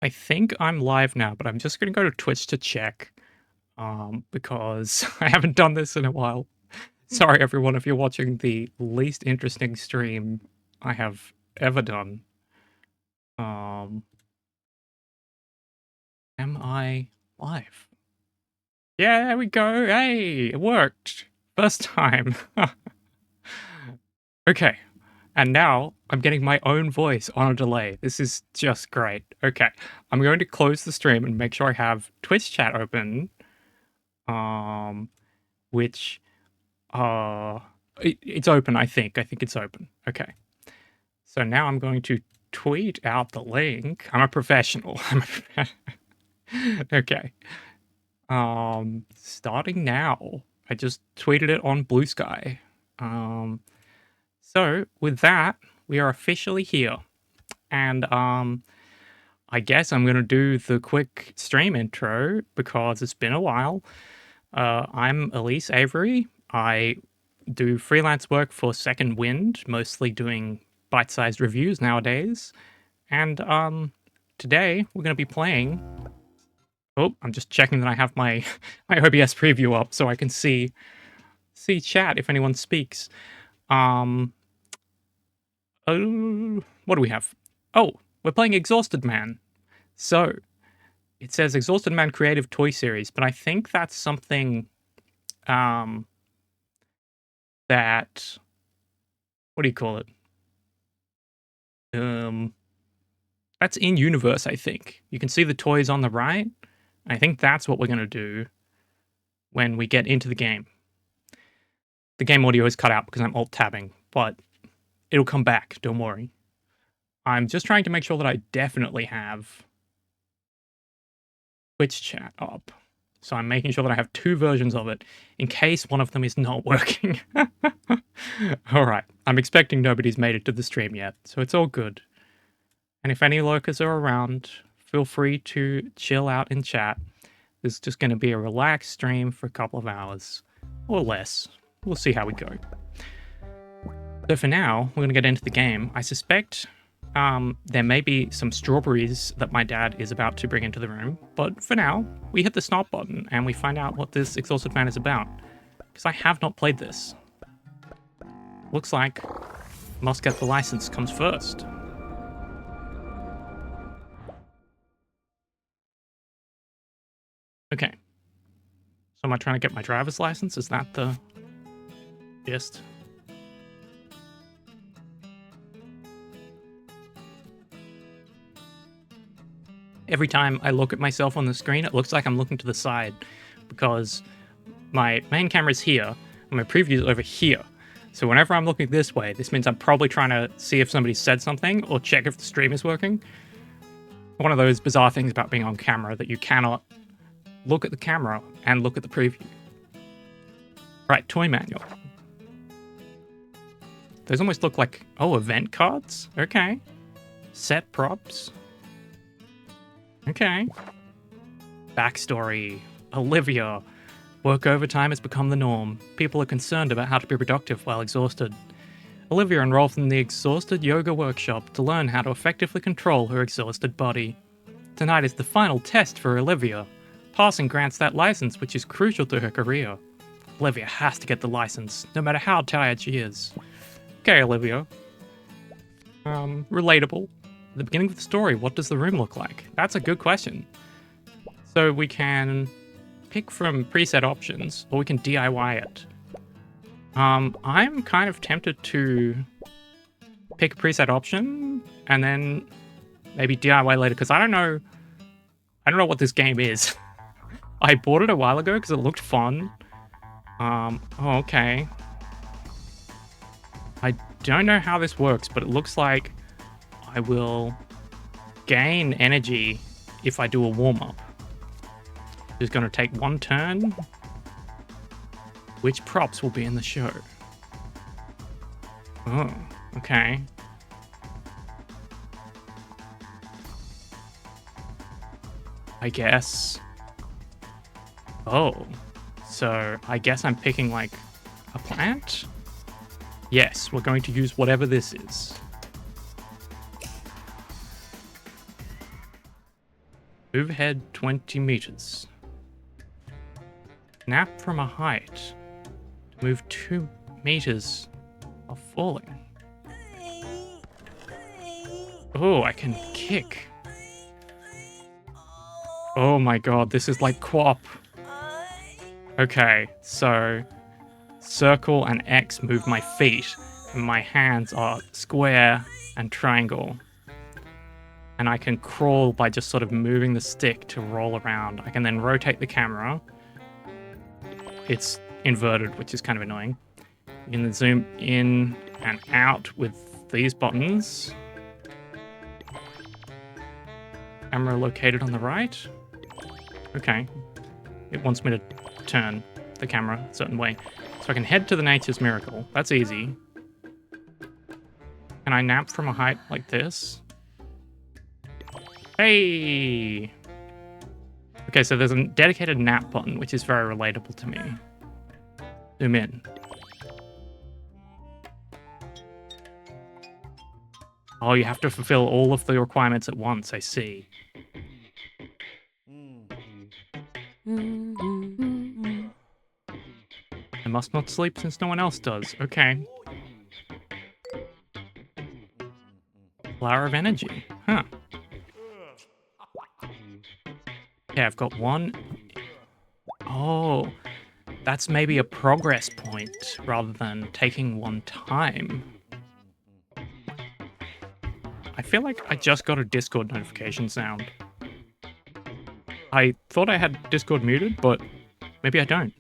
I think I'm live now, but I'm just gonna go to Twitch to check, because I haven't done this in a while. Sorry, everyone, if you're watching the least interesting stream I have ever done. Um, am I live? Yeah, there we go. Hey, it worked. First time. Okay. And now I'm getting my own voice on a delay. This is just great. Okay. I'm going to close the stream and make sure I have Twitch chat open. Which it's open, I think. I think it's open. Okay. So now I'm going to tweet out the link. I'm a professional. Okay. Starting now. I just tweeted it on Blue Sky. So with that, we are officially here. And I guess I'm gonna do the quick stream intro because it's been a while. I'm Elise Avery. I do freelance work for Second Wind, mostly doing bite-sized reviews nowadays. And today we're going to be playing. Oh, I'm just checking that I have my my OBS preview up so I can see chat if anyone speaks. Oh, what do we have? Oh, we're playing Exhausted Man. So it says Exhausted Man Creative Toy Series, but I think that's something that, what do you call it? That's in universe, I think. You can see the toys on the right. I think that's what we're going to do when we get into the game. The game audio is cut out because I'm alt-tabbing, but it'll come back, don't worry. I'm just trying to make sure that I definitely have Twitch chat up. So I'm making sure that I have two versions of it in case one of them is not working. Alright, I'm expecting nobody's made it to the stream yet, so it's all good. And if any lurkers are around, feel free to chill out in chat. This is just going to be a relaxed stream for a couple of hours, or less. We'll see how we go. So for now, we're going to get into the game. I suspect there may be some strawberries that my dad is about to bring into the room, but for now, we hit the start button and we find out what this Exhausted Man is about, because I have not played this. Looks like Must Get the License comes first. Okay. So am I trying to get my driver's license? Is that the gist? Every time I look at myself on the screen, it looks like I'm looking to the side because my main camera's here and my preview is over here. So whenever I'm looking this way, this means I'm probably trying to see if somebody said something or check if the stream is working. One of those bizarre things about being on camera that you cannot look at the camera and look at the preview. Right, toy manual. Those almost look like, oh, event cards? Okay. Set props. Okay. Backstory. Olivia. Work overtime has become the norm. People are concerned about how to be productive while exhausted. Olivia enrolled in the Exhausted Yoga Workshop to learn how to effectively control her exhausted body. Tonight is the final test for Olivia. Passing grants that license, which is crucial to her career. Olivia has to get the license, no matter how tired she is. Okay, Olivia. Relatable. At the beginning of the story, what does the room look like? That's a good question. So we can pick from preset options, or we can DIY it. I'm kind of tempted to pick a preset option, and then maybe DIY later, because I don't know what this game is. I bought it a while ago because it looked fun. Oh, okay. I don't know how this works, but it looks like I will gain energy if I do a warm-up. Just gonna take one turn. Which props will be in the show? Oh, okay. I guess. Oh, so I guess I'm picking like a plant? Yes, we're going to use whatever this is. Move ahead 20 meters. Nap from a height. Move 2 meters while falling. Oh, I can kick. Oh my god, this is like QWOP. Okay, so circle and X move my feet, and my hands are square and triangle. And I can crawl by just sort of moving the stick to roll around. I can then rotate the camera. It's inverted, which is kind of annoying. You can then zoom in and out with these buttons. Camera located on the right. Okay. It wants me to turn the camera a certain way. So I can head to the Nature's Miracle. That's easy. Can I nap from a height like this? Hey! Okay, so there's a dedicated nap button, which is very relatable to me. Zoom in. Oh, you have to fulfill all of the requirements at once, I see. I must not sleep since no one else does. Okay. Flower of Energy. Huh. Okay, I've got one. Oh, that's maybe a progress point rather than taking one time. I feel like I just got a Discord notification sound. I thought I had Discord muted, but maybe I don't.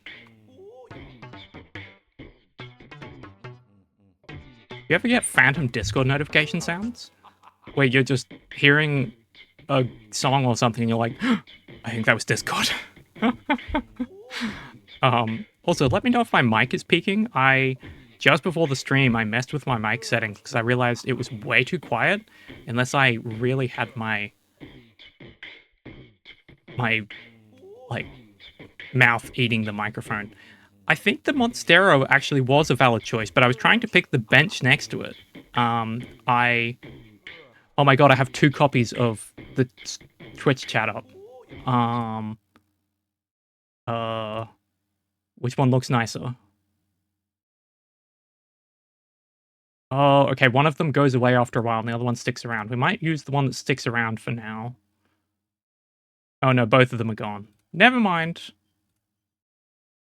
You ever get phantom Discord notification sounds? Where you're just hearing a song or something and you're like, I think that was Discord. Also, let me know if my mic is peaking. Just before the stream, I messed with my mic settings because I realized it was way too quiet unless I really had my like mouth eating the microphone. I think the Monstero actually was a valid choice, but I was trying to pick the bench next to it. Oh my god, I have 2 copies of the Twitch chat up. Which one looks nicer? Oh, okay, one of them goes away after a while and the other one sticks around. We might use the one that sticks around for now. Oh no, both of them are gone. Never mind.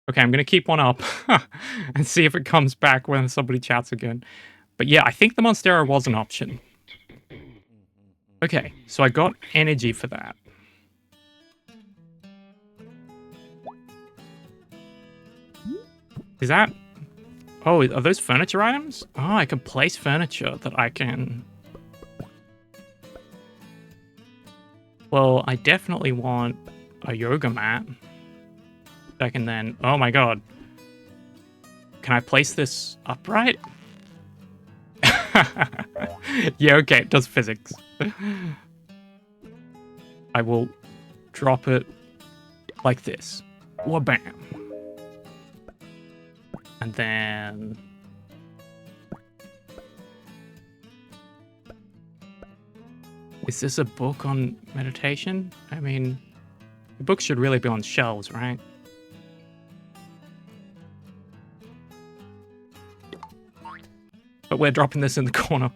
Okay, I'm going to keep one up and see if it comes back when somebody chats again. But yeah, I think the Monstero was an option. Okay, so I got energy for that. Is that... Oh, are those furniture items? Oh, I can place furniture that I can... Well, I definitely want a yoga mat. I can then... Oh my god. Can I place this upright? Yeah, okay, it does physics. I will drop it like this. Wha-bam. And then... Is this a book on meditation? I mean, the books should really be on shelves, right? But we're dropping this in the corner.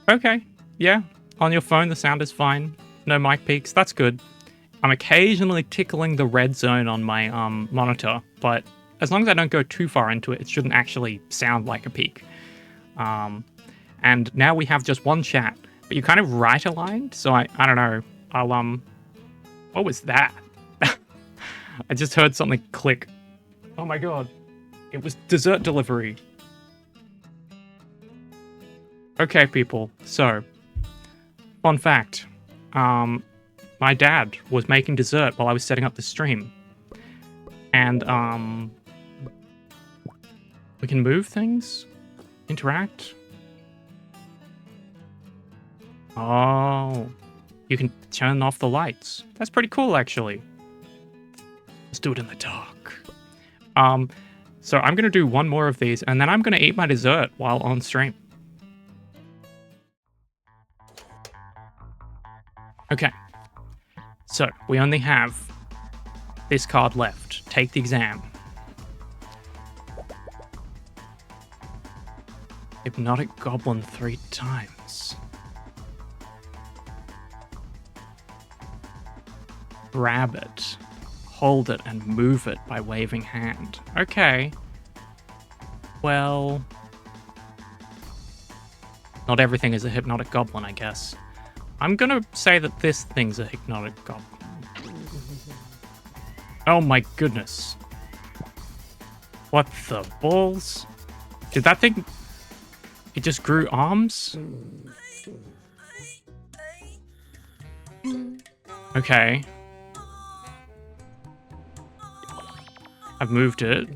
Okay, yeah. On your phone, the sound is fine. No mic peaks, that's good. I'm occasionally tickling the red zone on my monitor, but as long as I don't go too far into it, it shouldn't actually sound like a peak. And now we have just one chat, but you kind of right-aligned, so I don't know. What was that? I just heard something click. Oh my god. It was dessert delivery. Okay, people. So, fun fact. My dad was making dessert while I was setting up the stream. And, we can move things? Interact? Oh. You can turn off the lights. That's pretty cool, actually. Let's do it in the dark. So I'm going to do one more of these, and then I'm going to eat my dessert while on stream. Okay. So, we only have this card left. Take the exam. Hypnotic Goblin 3 times. Grab it, hold it, and move it by waving hand. Okay. Well, not everything is a Hypnotic Goblin, I guess. I'm gonna say that this thing's a Hypnotic Goblin. Oh my goodness. What the balls? Did that thing... It just grew arms? Okay. I've moved it.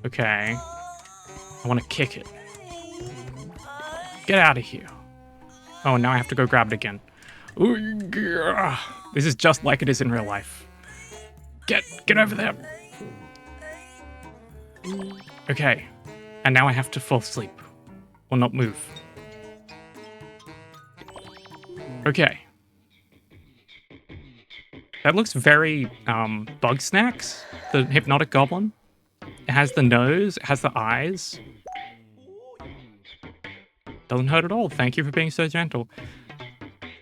Okay. I want to kick it. Get out of here. Oh, now I have to go grab it again. Ooh, this is just like it is in real life. Get over there. Okay. And now I have to fall asleep. Or not move. Okay. That looks very, Bug Snacks, the Hypnotic Goblin. It has the nose, it has the eyes. Doesn't hurt at all. Thank you for being so gentle.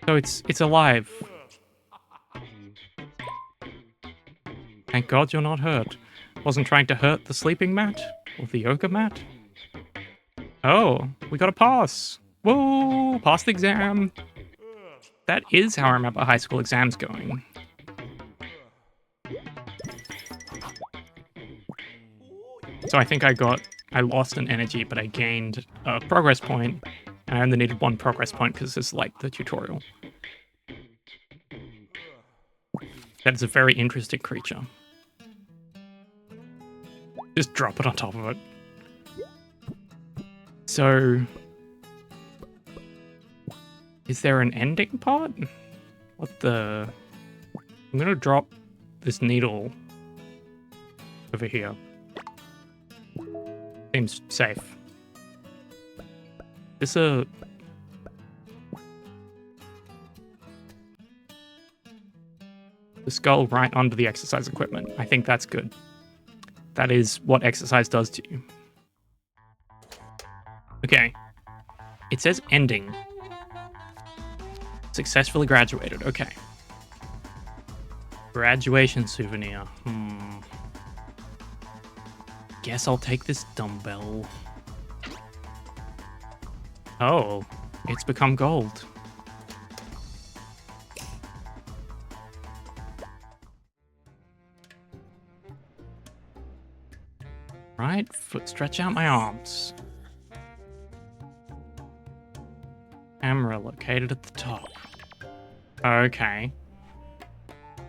So it's alive. Thank God you're not hurt. Wasn't trying to hurt the sleeping mat? Or the yoga mat? Oh, we got a pass. Whoa, passed the exam. That is how I remember high school exams going. So I think I lost an energy, but I gained a progress point, and I only needed 1 progress point because this is like the tutorial. That is a very interesting creature. Just drop it on top of it. So... Is there an ending part? What the... I'm gonna drop this needle over here. Seems safe. This the skull right under the exercise equipment. I think that's good. That is what exercise does to you. Okay. It says ending. Successfully graduated. Okay. Graduation souvenir. Guess I'll take this dumbbell. Oh, it's become gold. Right foot, stretch out my arms. Camera located at the top. Okay.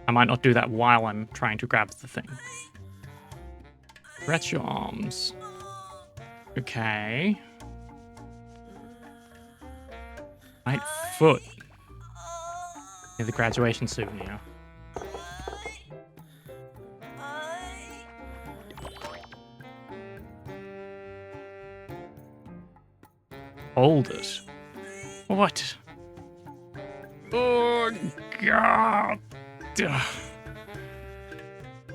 I might not do that while I'm trying to grab the thing. Stretch your arms. Okay. Right foot. Near the graduation souvenir. Hold it. What? Oh, God.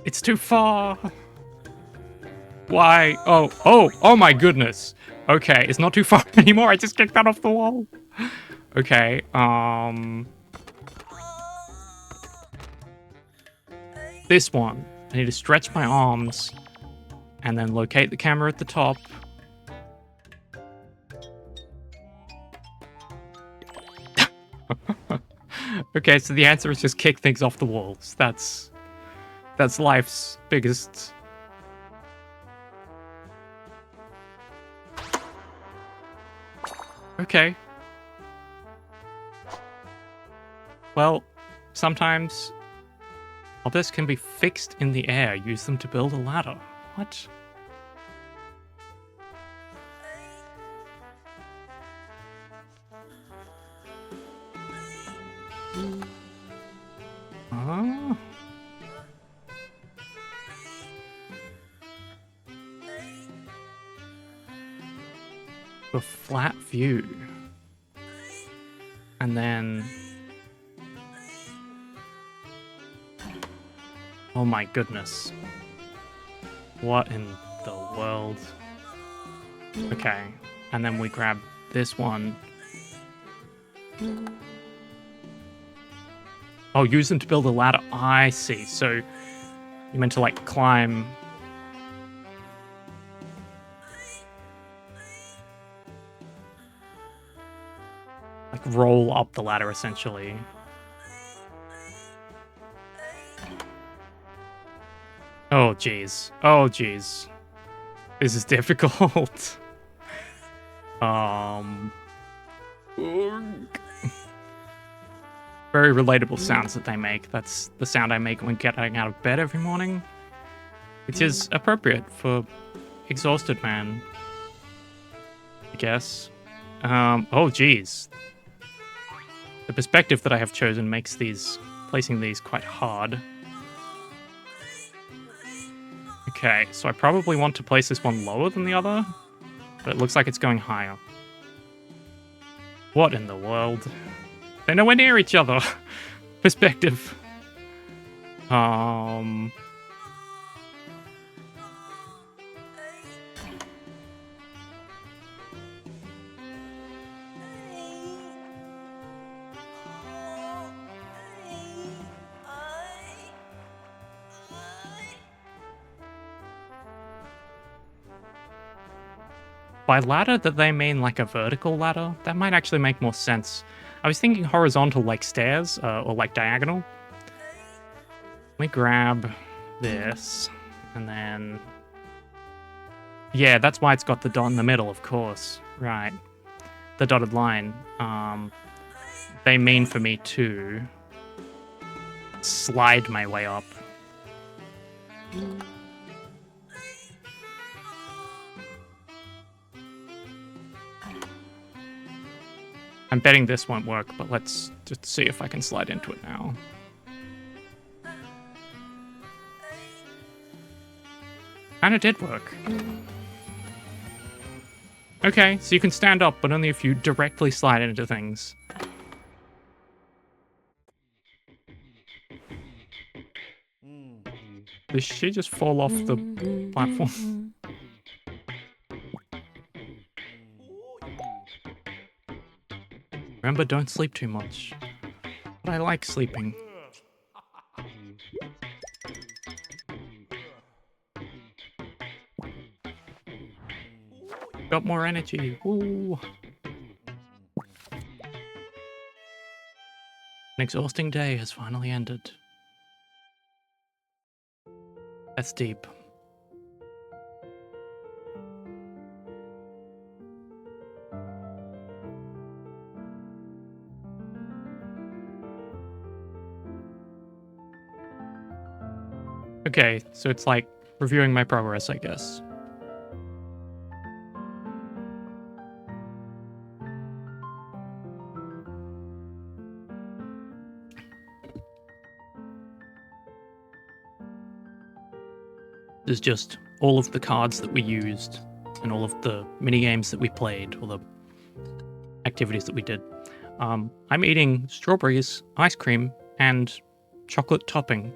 It's too far. Why? Oh my goodness. Okay, it's not too far anymore. I just kicked that off the wall. Okay, this one. I need to stretch my arms and then locate the camera at the top. Okay, so the answer is just kick things off the walls. That's life's biggest... Okay. Well, sometimes objects can be fixed in the air. Use them to build a ladder. What? Huh? a flat view. And then... Oh my goodness. What in the world? Okay. And then we grab this one. Oh, use them to build a ladder. I see. So you're meant to like climb. Like roll up the ladder essentially. Oh geez. Oh geez. This is difficult. Very relatable sounds that they make. That's the sound I make when getting out of bed every morning, which is appropriate for exhausted man, I guess. Oh geez. The perspective that I have chosen makes placing these quite hard. Okay, so I probably want to place this one lower than the other, but it looks like it's going higher. What in the world? They're nowhere near each other. Perspective. By ladder, do they mean like a vertical ladder? That might actually make more sense. I was thinking horizontal like stairs, or like diagonal. Let me grab this, and then... Yeah, that's why it's got the dot in the middle, of course. Right. The dotted line. They mean for me to slide my way up. I'm betting this won't work, but let's just see if I can slide into it now. And it did work. Okay, so you can stand up, but only if you directly slide into things. Did she just fall off the platform? Remember, don't sleep too much. But I like sleeping. Got more energy. Ooh. An exhausting day has finally ended. That's deep. Okay, so it's like reviewing my progress, I guess. There's just all of the cards that we used and all of the mini games that we played, all the activities that we did. I'm eating strawberries, ice cream, and chocolate topping.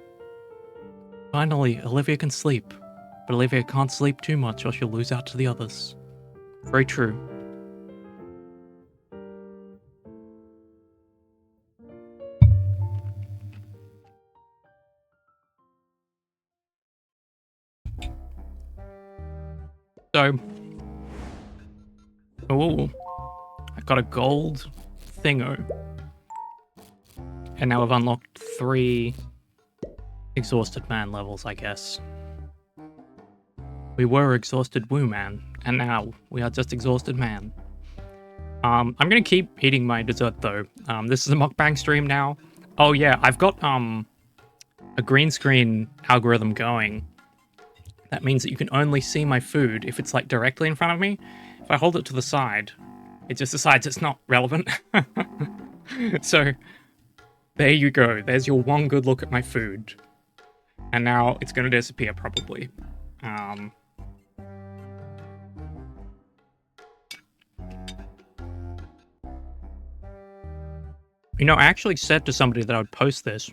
Finally, Olivia can sleep, but Olivia can't sleep too much or she'll lose out to the others. Very true. So, oh, I got a gold thingo. And now I've unlocked 3 exhausted man levels, I guess. We were exhausted woo man, and now we are just exhausted man. I'm gonna keep eating my dessert though. This is a mukbang stream now. Oh yeah, I've got a green screen algorithm going. That means that you can only see my food if it's like directly in front of me. If I hold it to the side, it just decides it's not relevant. So there you go. There's your one good look at my food. And now it's going to disappear probably. You know, I actually said to somebody that I would post this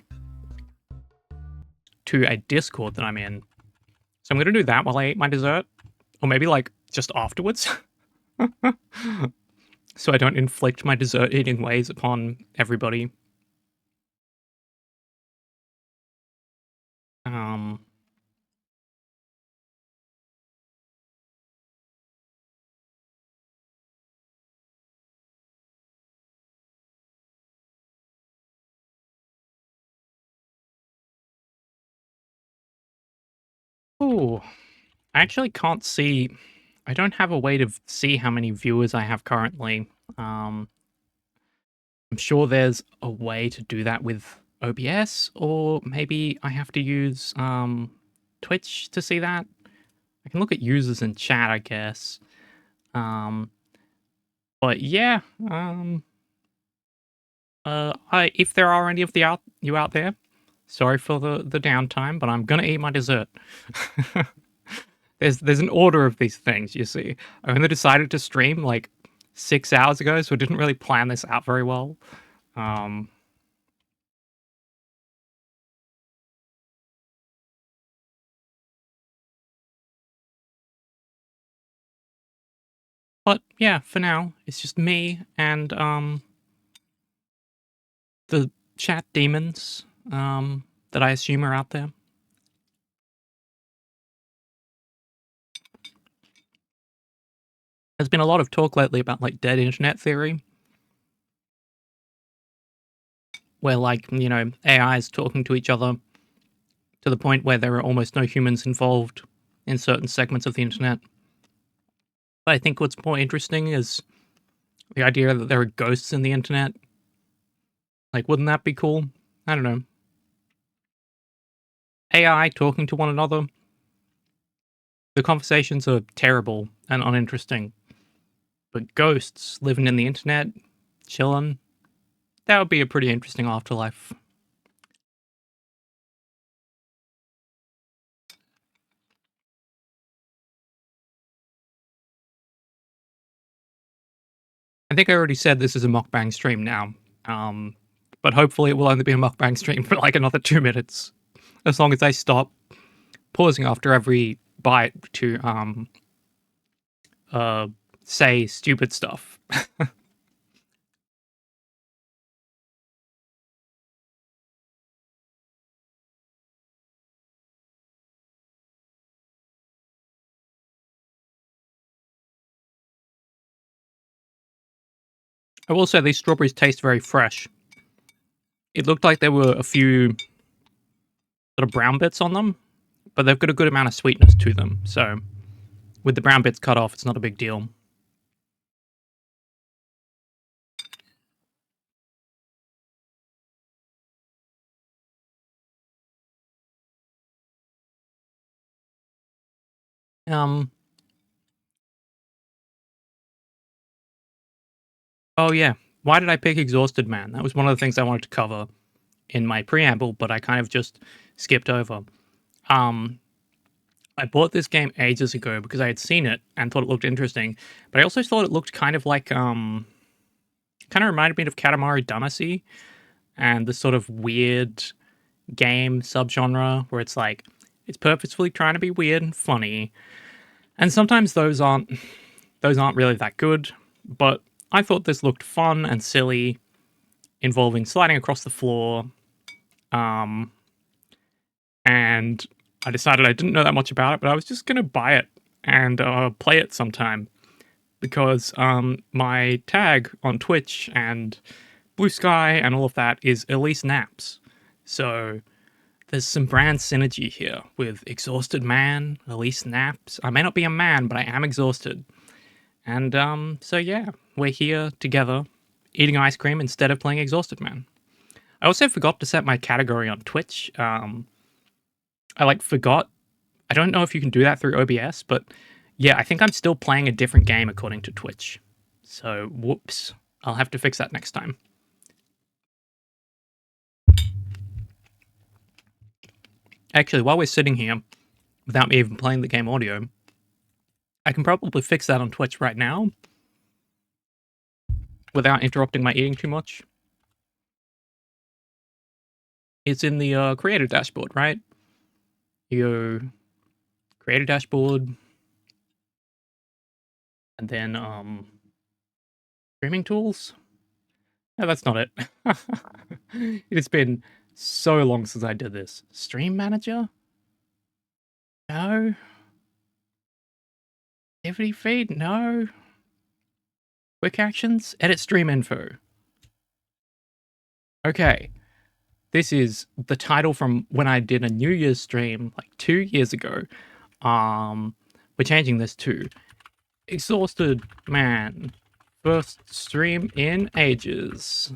to a Discord that I'm in. So I'm gonna do that while I eat my dessert. Or maybe, like, just afterwards. So I don't inflict my dessert eating ways upon everybody. Um... Ooh. I actually can't see... I don't have a way to see how many viewers I have currently. I'm sure there's a way to do that with OBS, or maybe I have to use Twitch to see that. I can look at users in chat, I guess. But yeah, if there are any of you out there, sorry for the downtime, but I'm gonna eat my dessert. There's an order of these things, you see. I only decided to stream like 6 hours ago, so I didn't really plan this out very well. But yeah, for now, it's just me and the chat demons that I assume are out there. There's been a lot of talk lately about like dead internet theory, where like, you know, AI is talking to each other to the point where there are almost no humans involved in certain segments of the internet. But I think what's more interesting is the idea that there are ghosts in the internet. Like, wouldn't that be cool? I don't know. AI talking to one another. The conversations are terrible and uninteresting. But ghosts living in the internet, chilling, that would be a pretty interesting afterlife. I think I already said this is a mukbang stream now. But hopefully it will only be a mukbang stream for like another 2 minutes. As long as I stop pausing after every bite to say stupid stuff. I will say these strawberries taste very fresh. It looked like there were a few sort of brown bits on them, but they've got a good amount of sweetness to them. So with the brown bits cut off, it's not a big deal. Oh yeah, why did I pick Exhausted Man? That was one of the things I wanted to cover in my preamble, but I kind of just skipped over. I bought this game ages ago because I had seen it and thought it looked interesting, but I also thought it looked kind of like kind of reminded me of Katamari Damacy and the sort of weird game subgenre where it's like it's purposefully trying to be weird and funny, and sometimes those aren't really that good. But I thought this looked fun and silly, involving sliding across the floor, and I decided I didn't know that much about it, but I was just gonna buy it and play it sometime because my tag on Twitch and Blue Sky and all of that is Elise Naps. So there's some brand synergy here with Exhausted Man, Elise Naps. I may not be a man, but I am exhausted. And so yeah, we're here together eating ice cream instead of playing Exhausted Man. I also forgot to set my category on Twitch. I like forgot. I don't know if you can do that through OBS, but yeah, I think I'm still playing a different game according to Twitch. So whoops. I'll have to fix that next time. Actually, while we're sitting here, without me even playing the game audio, I can probably fix that on Twitch right now without interrupting my eating too much. It's in the creator dashboard, right? You go creator dashboard, and then streaming tools. No, that's not it. It has been so long since I did this. Stream manager? No. Activity feed? No. Quick actions? Edit stream info. Okay. This is the title from when I did a New Year's stream like 2 years ago. We're changing this to Exhausted Man. First stream in ages.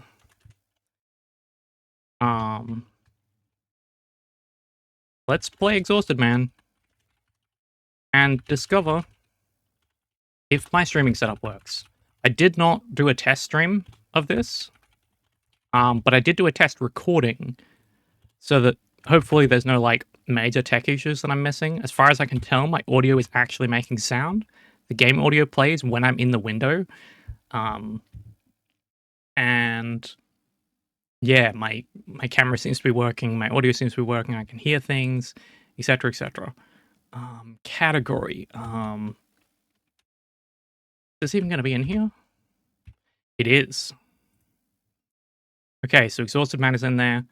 Let's play Exhausted Man and discover if my streaming setup works. I did not do a test stream of this, but I did do a test recording so that hopefully there's no like major tech issues that I'm missing. As far as I can tell, my audio is actually making sound. The game audio plays when I'm in the window. And yeah, my camera seems to be working, my audio seems to be working, I can hear things, etc., etc. Category. Is this even going to be in here? It is. Okay, so Exhausted Man is in there.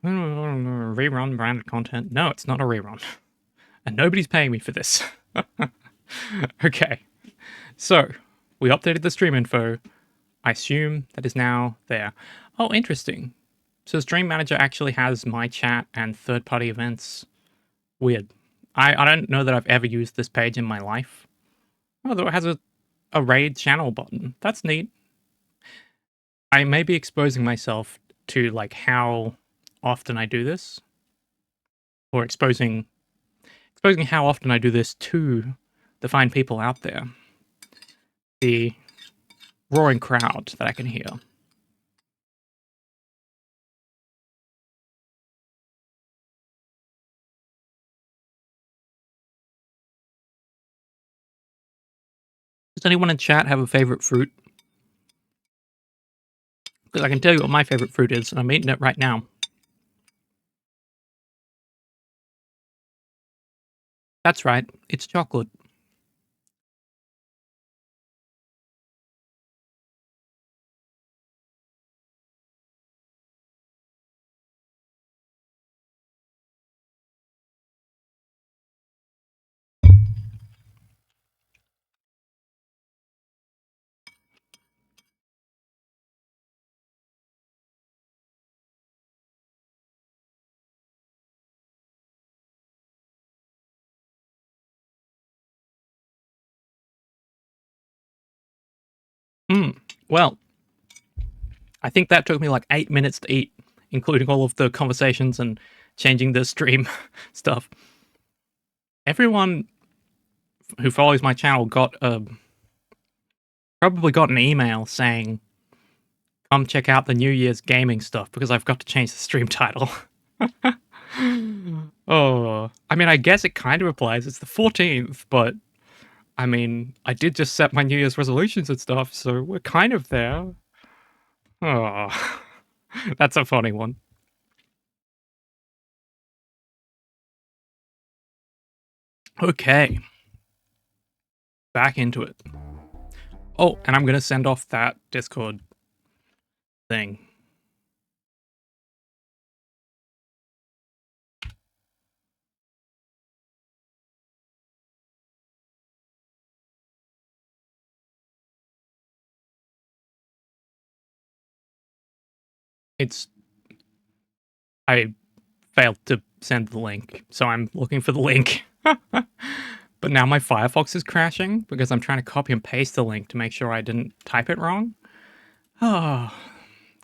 Rerun branded content. No, it's not a rerun. And nobody's paying me for this. Okay. So, we updated the stream info. I assume that is now there. Oh, interesting. So Stream Manager actually has my chat and third-party events. Weird. I don't know that I've ever used this page in my life. Although it has a raid channel button. That's neat. I may be exposing myself to like how often I do this. Or exposing how often I do this to the fine people out there. The roaring crowd that I can hear. Does anyone in chat have a favorite fruit? Because I can tell you what my favorite fruit is, and I'm eating it right now. That's right, it's chocolate. Well, I think that took me like 8 minutes to eat, including all of the conversations and changing the stream stuff. Everyone who follows my channel probably got an email saying, come check out the New Year's gaming stuff, because I've got to change the stream title. Oh, I mean, I guess it kind of applies. It's the 14th, but I mean, I did just set my New Year's resolutions and stuff, so we're kind of there. Oh, that's a funny one. Okay. Back into it. Oh, and I'm going to send off that Discord thing. I failed to send the link, so I'm looking for the link. But now my Firefox is crashing because I'm trying to copy and paste the link to make sure I didn't type it wrong. Oh,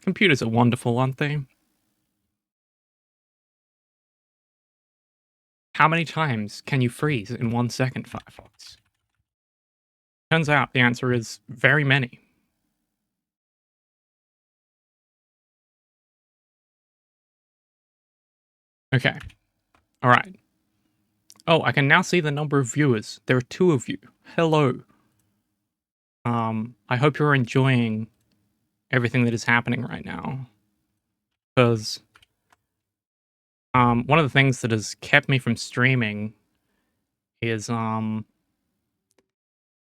computers are wonderful, aren't they? How many times can you freeze in 1 second, Firefox? Turns out the answer is very many. Okay. All right. Oh, I can now see the number of viewers. There are 2 of you. Hello. I hope you're enjoying everything that is happening right now. Because One of the things that has kept me from streaming is, oh,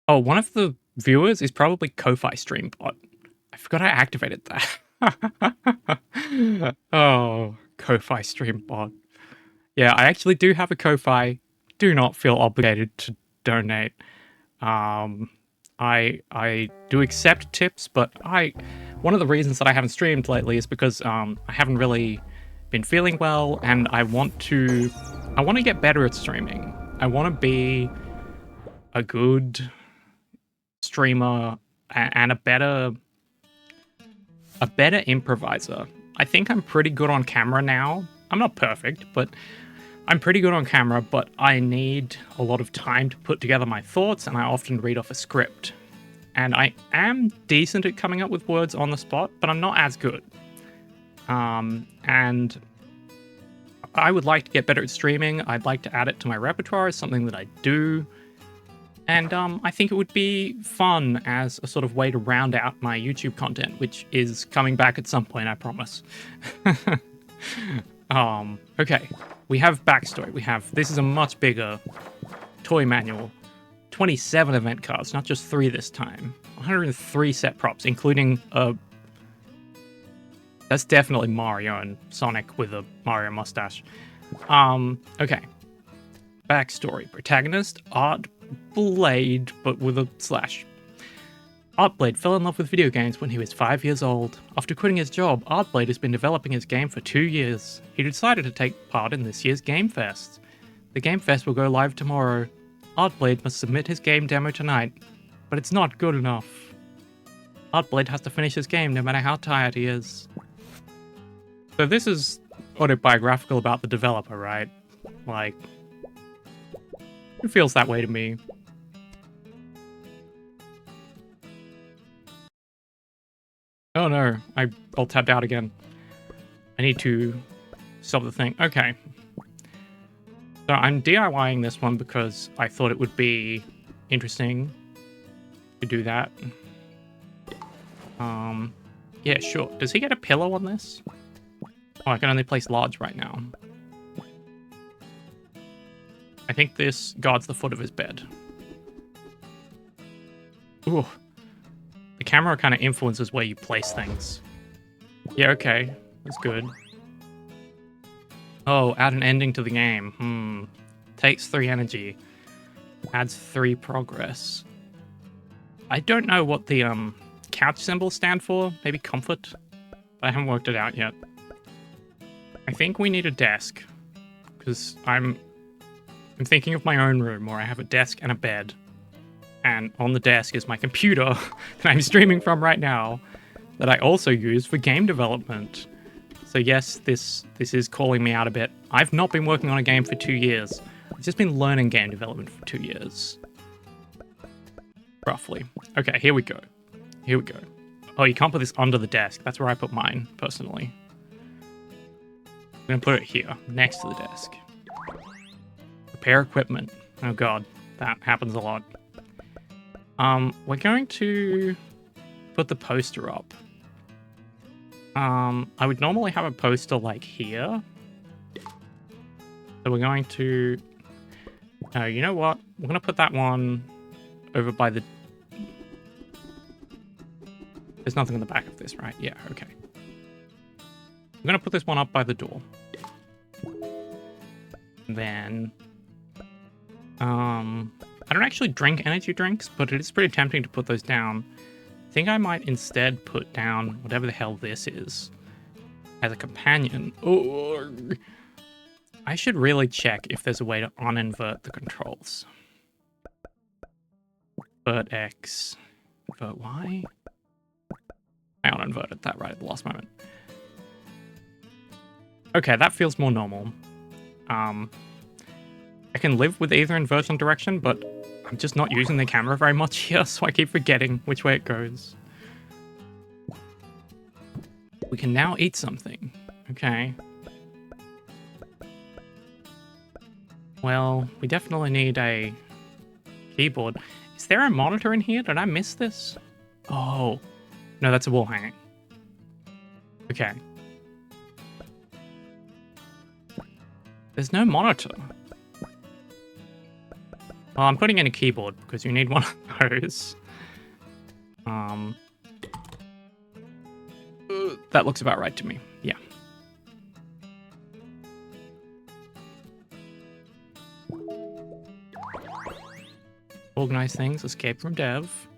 one of the viewers is probably Ko-Fi Streambot. I forgot I activated that. Oh, Ko-Fi Streambot. Yeah, I actually do have a Ko-Fi. Do not feel obligated to donate. I do accept tips, but one of the reasons that I haven't streamed lately is because I haven't really been feeling well, and I want to get better at streaming. I want to be a good streamer and a better improviser. I think I'm pretty good on camera now. I'm not perfect, but I'm pretty good on camera, but I need a lot of time to put together my thoughts, and I often read off a script. And I am decent at coming up with words on the spot, but I'm not as good. And I would like to get better at streaming. I'd like to add it to my repertoire as something that I do. And I think it would be fun as a sort of way to round out my YouTube content, which is coming back at some point, I promise. Okay, we have backstory. This is a much bigger toy manual. 27 event cards, not just 3 this time. 103 set props, including that's definitely Mario and Sonic with a Mario mustache. Okay. Backstory. Protagonist, Art Blade, but with a slash. Art Blade fell in love with video games when he was 5 years old. After quitting his job, Art Blade has been developing his game for 2 years. He decided to take part in this year's Game Fest. The Game Fest will go live tomorrow. Art Blade must submit his game demo tonight, but it's not good enough. Art Blade has to finish his game no matter how tired he is. So this is autobiographical about the developer, right? Like, it feels that way to me. Oh no, I alt-tabbed out again. I need to stop the thing. Okay. So I'm DIYing this one because I thought it would be interesting to do that. Yeah, sure. Does he get a pillow on this? Oh, I can only place large right now. I think this guards the foot of his bed. Ooh. The camera kind of influences where you place things. Yeah, okay. That's good. Oh, add an ending to the game. Takes 3 energy. Adds 3 progress. I don't know what the couch symbols stand for. Maybe comfort? But I haven't worked it out yet. I think we need a desk. Because I'm thinking of my own room where I have a desk and a bed. And on the desk is my computer that I'm streaming from right now that I also use for game development. So yes, this is calling me out a bit. I've not been working on a game for 2 years. I've just been learning game development for 2 years. Roughly. Okay, here we go. Here we go. Oh, you can't put this under the desk. That's where I put mine, personally. I'm going to put it here, next to the desk. Repair equipment. Oh god, that happens a lot. We're going to put the poster up. I would normally have a poster like here. So we're going to... No, you know what? We're going to put that one over by the... There's nothing in the back of this, right? Yeah, okay. I'm going to put this one up by the door. Then... I don't actually drink energy drinks, but it is pretty tempting to put those down. I think I might instead put down whatever the hell this is as a companion. Oh, I should really check if there's a way to uninvert the controls. Invert X, invert Y. I uninverted that right at the last moment. Okay, that feels more normal. I can live with either inversion direction, but I'm just not using the camera very much here, so I keep forgetting which way it goes. We can now eat something. Okay. Well, we definitely need a keyboard. Is there a monitor in here? Did I miss this? Oh. No, that's a wall hanging. Okay. There's no monitor. Well, I'm putting in a keyboard because you need one of those. That looks about right to me. Yeah. Organize things. Escape from dev.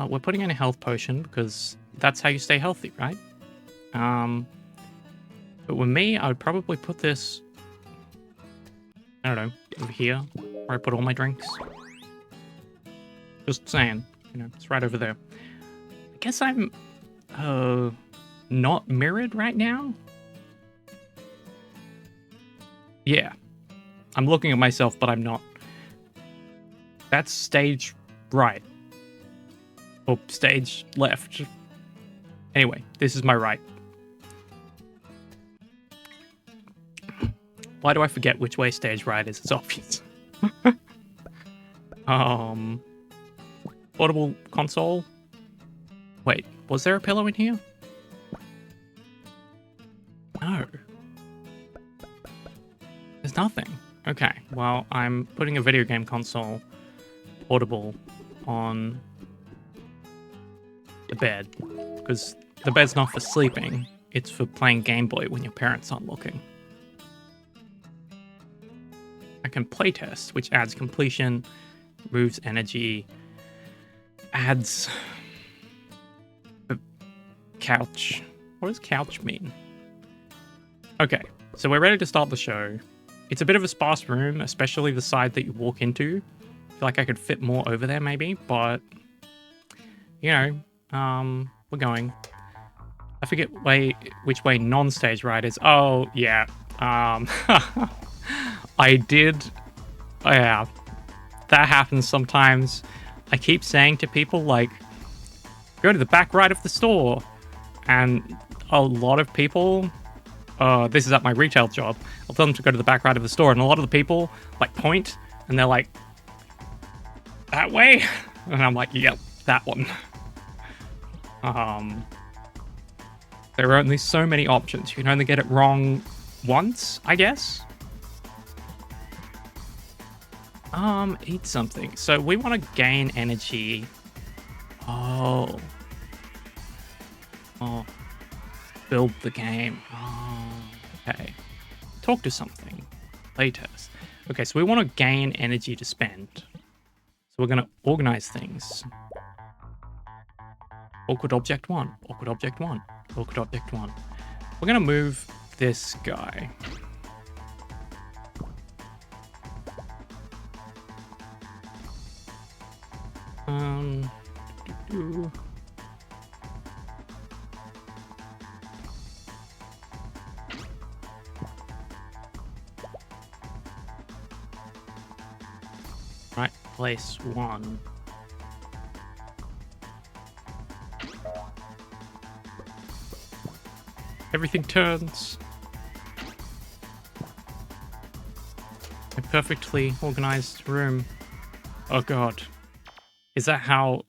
We're putting in a health potion because that's how you stay healthy, right? But with me, I would probably put this, I don't know, over here, where I put all my drinks. Just saying, you know, it's right over there. I guess I'm, not mirrored right now? Yeah. I'm looking at myself, but I'm not. That's stage right. Or stage left. Anyway, this is my right. Why do I forget which way stage right is? It's obvious. Portable console. Wait, was there a pillow in here? No. There's nothing. Okay, well, I'm putting a video game console portable on the bed, because the bed's not for sleeping, it's for playing Game Boy when your parents aren't looking. I can playtest, which adds completion, removes energy, adds a couch. What does couch mean? Okay, so we're ready to start the show. It's a bit of a sparse room, especially the side that you walk into. I feel like I could fit more over there maybe, but you know, we're going. I forget which way non-stage right is. Oh, yeah. I did. Oh, yeah. That happens sometimes. I keep saying to people, like, go to the back right of the store. And a lot of people, this is at my retail job, I'll tell them to go to the back right of the store. And a lot of the people, like, point, and they're like, that way? And I'm like, yep, that one. There are only so many options. You can only get it wrong once, I guess. Eat something. So we want to gain energy. Oh. Build the game. Oh, okay. Talk to something. Playtest. Okay, so we want to gain energy to spend. So we're going to organize things. Awkward object 1. Awkward object 1. Awkward object 1. We're going to move this guy. Right, place 1. Everything turns. A perfectly organized room. Oh god. Is that how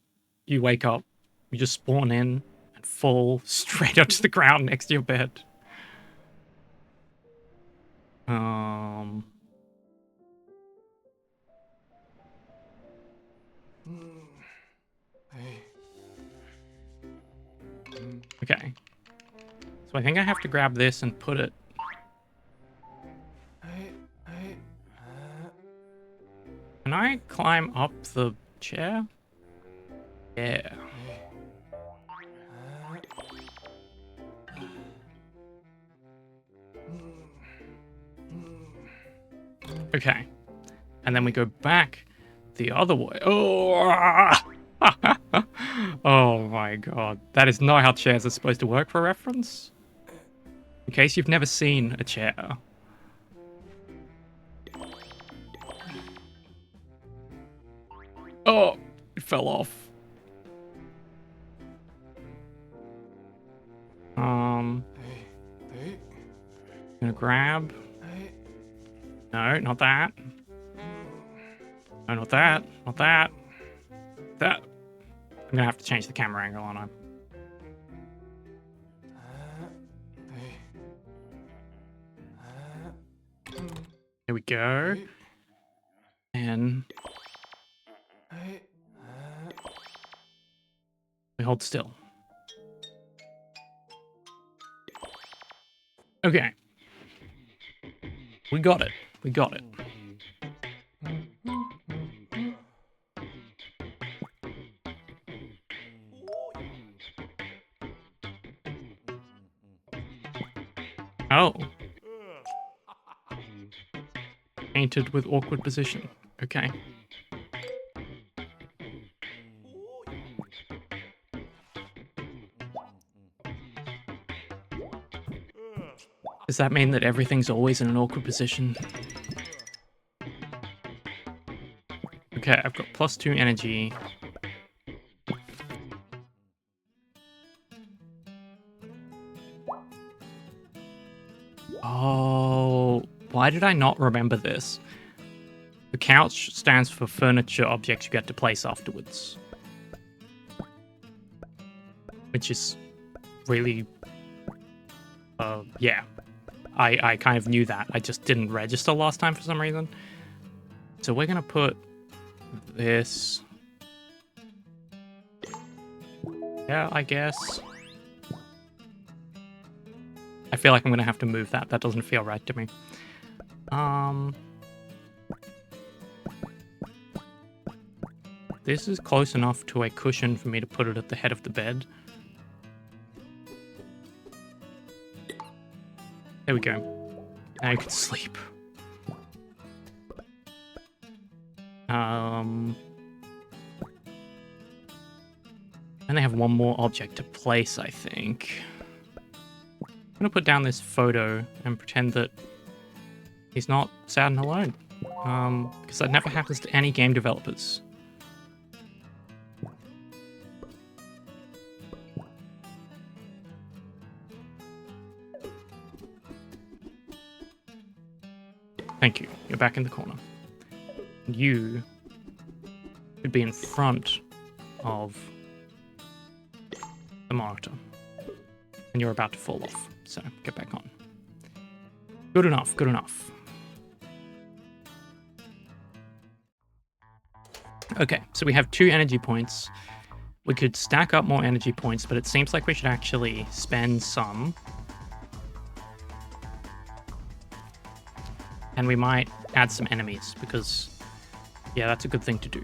you wake up? You just spawn in and fall straight onto the ground next to your bed. Okay. So I think I have to grab this and put it. Can I climb up the chair? Yeah. Okay. And then we go back the other way. Oh! Oh my god. That is not how chairs are supposed to work, for reference. In case you've never seen a chair. Oh, it fell off. Gonna grab. No, not that. No, not that. Not that. That. I'm gonna have to change the camera angle, aren't Here we go. And we hold still. Okay. We got it. We got it. Oh. Painted with awkward position. Okay. Does that mean that everything's always in an awkward position? Okay, I've got +2 energy. Oh, why did I not remember this? The couch stands for furniture objects you get to place afterwards. Which is really... yeah. I kind of knew that. I just didn't register last time for some reason. So we're gonna put this... Yeah, I guess. I feel like I'm gonna have to move that. That doesn't feel right to me. This is close enough to a cushion for me to put it at the head of the bed. There we go. Now you can sleep. And they have one more object to place, I think. I'm gonna put down this photo and pretend that he's not sad and alone. Because that never happens to any game developers. Thank you. You're back in the corner. You should be in front of the monitor. And you're about to fall off. So get back on. Good enough. Good enough. Okay, so we have 2 energy points. We could stack up more energy points, but it seems like we should actually spend some. And we might add some enemies, because, yeah, that's a good thing to do.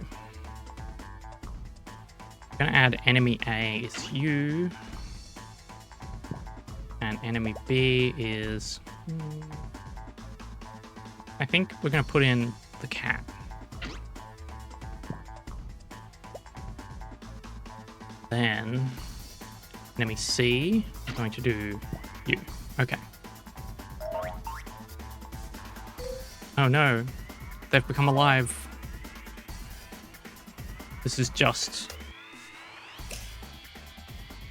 I'm gonna add enemy A is you. And enemy B is... I think we're gonna put in the cat. Then, enemy C, I'm going to do you. Okay. Oh no, they've become alive. This is just...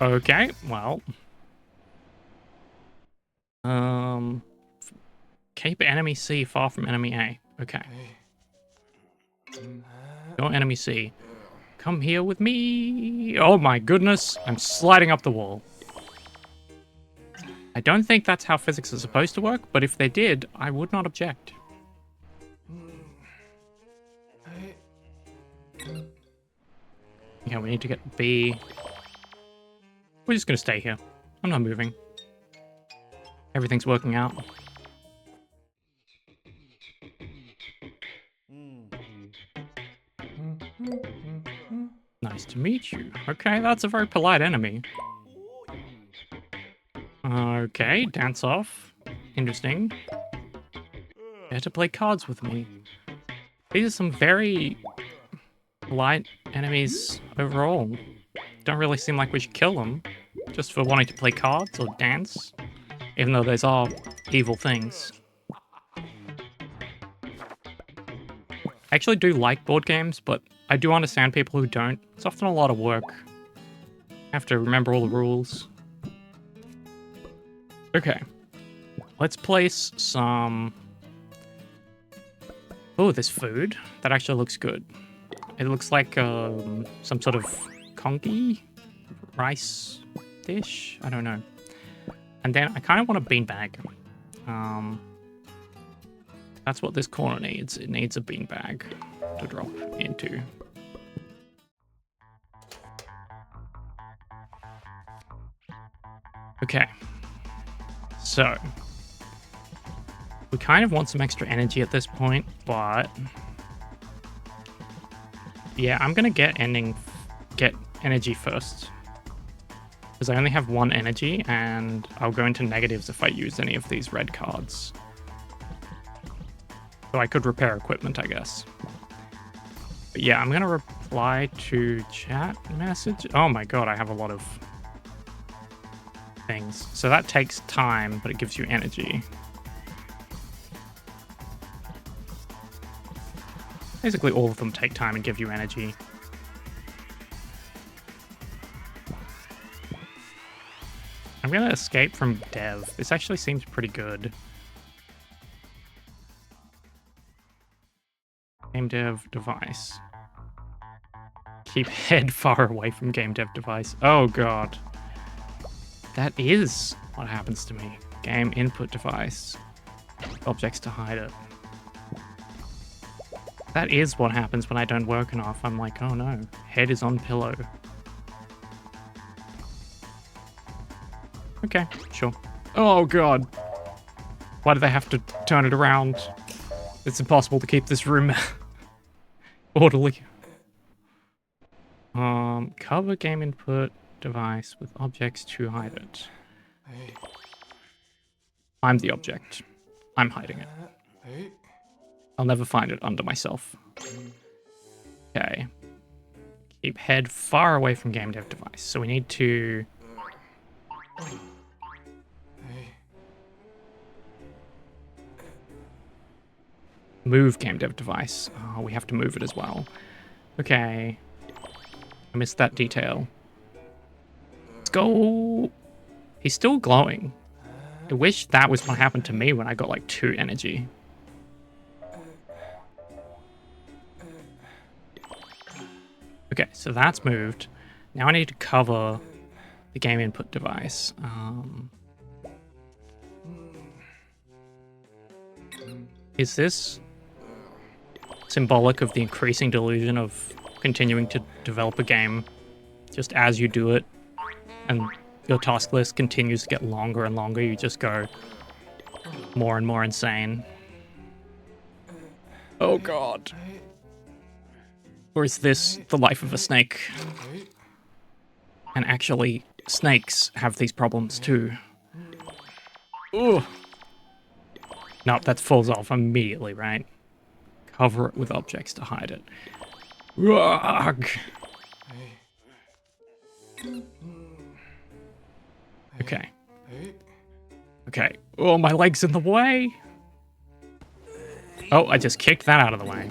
Okay, well... Keep enemy C far from enemy A. Okay. Go enemy C. Come here with me. Oh my goodness, I'm sliding up the wall. I don't think that's how physics is supposed to work, but if they did, I would not object. Yeah, we need to get B. We're just gonna stay here. I'm not moving. Everything's working out. Nice to meet you. Okay, that's a very polite enemy. Okay, dance off. Interesting. You have to play cards with me. These are some very polite enemies overall. Don't really seem like we should kill them just for wanting to play cards or dance, even though those are evil things. I actually do like board games, but I do understand people who don't. It's often a lot of work. I have to remember all the rules. Okay. Let's place some... Oh, there's food. That actually looks good. It looks like some sort of congee rice dish. I don't know. And then I kind of want a beanbag. That's what this corner needs. It needs a beanbag to drop into. Okay. So. We kind of want some extra energy at this point, but... yeah, I'm gonna get energy first. Because I only have 1 energy, and I'll go into negatives if I use any of these red cards. So I could repair equipment, I guess. But yeah, I'm gonna reply to chat message. Oh my god, I have a lot of things. So that takes time, but it gives you energy. Basically all of them take time and give you energy. I'm gonna escape from dev. This actually seems pretty good. Game dev device. Keep head far away from game dev device. Oh god. That is what happens to me. Game input device. Objects to hide it. That is what happens when I don't work enough. I'm like, oh no, head is on pillow. Okay, sure. Oh god. Why do they have to turn it around? It's impossible to keep this room orderly. Cover game input device with objects to hide it. I'm the object. I'm hiding it. I'll never find it under myself. Okay. Keep head far away from game dev device. So we need to... move game dev device. Oh, we have to move it as well. Okay. I missed that detail. Let's go. He's still glowing. I wish that was what happened to me when I got like 2 energy. Okay, so that's moved. Now I need to cover the game input device. Is this symbolic of the increasing delusion of continuing to develop a game just as you do it, and your task list continues to get longer and longer? You just go more and more insane. Oh god. Or is this the life of a snake? And actually, snakes have these problems too. Ooh. No, that falls off immediately, right? Cover it with objects to hide it. Ugh. Okay. Okay. Oh, my leg's in the way. Oh, I just kicked that out of the way.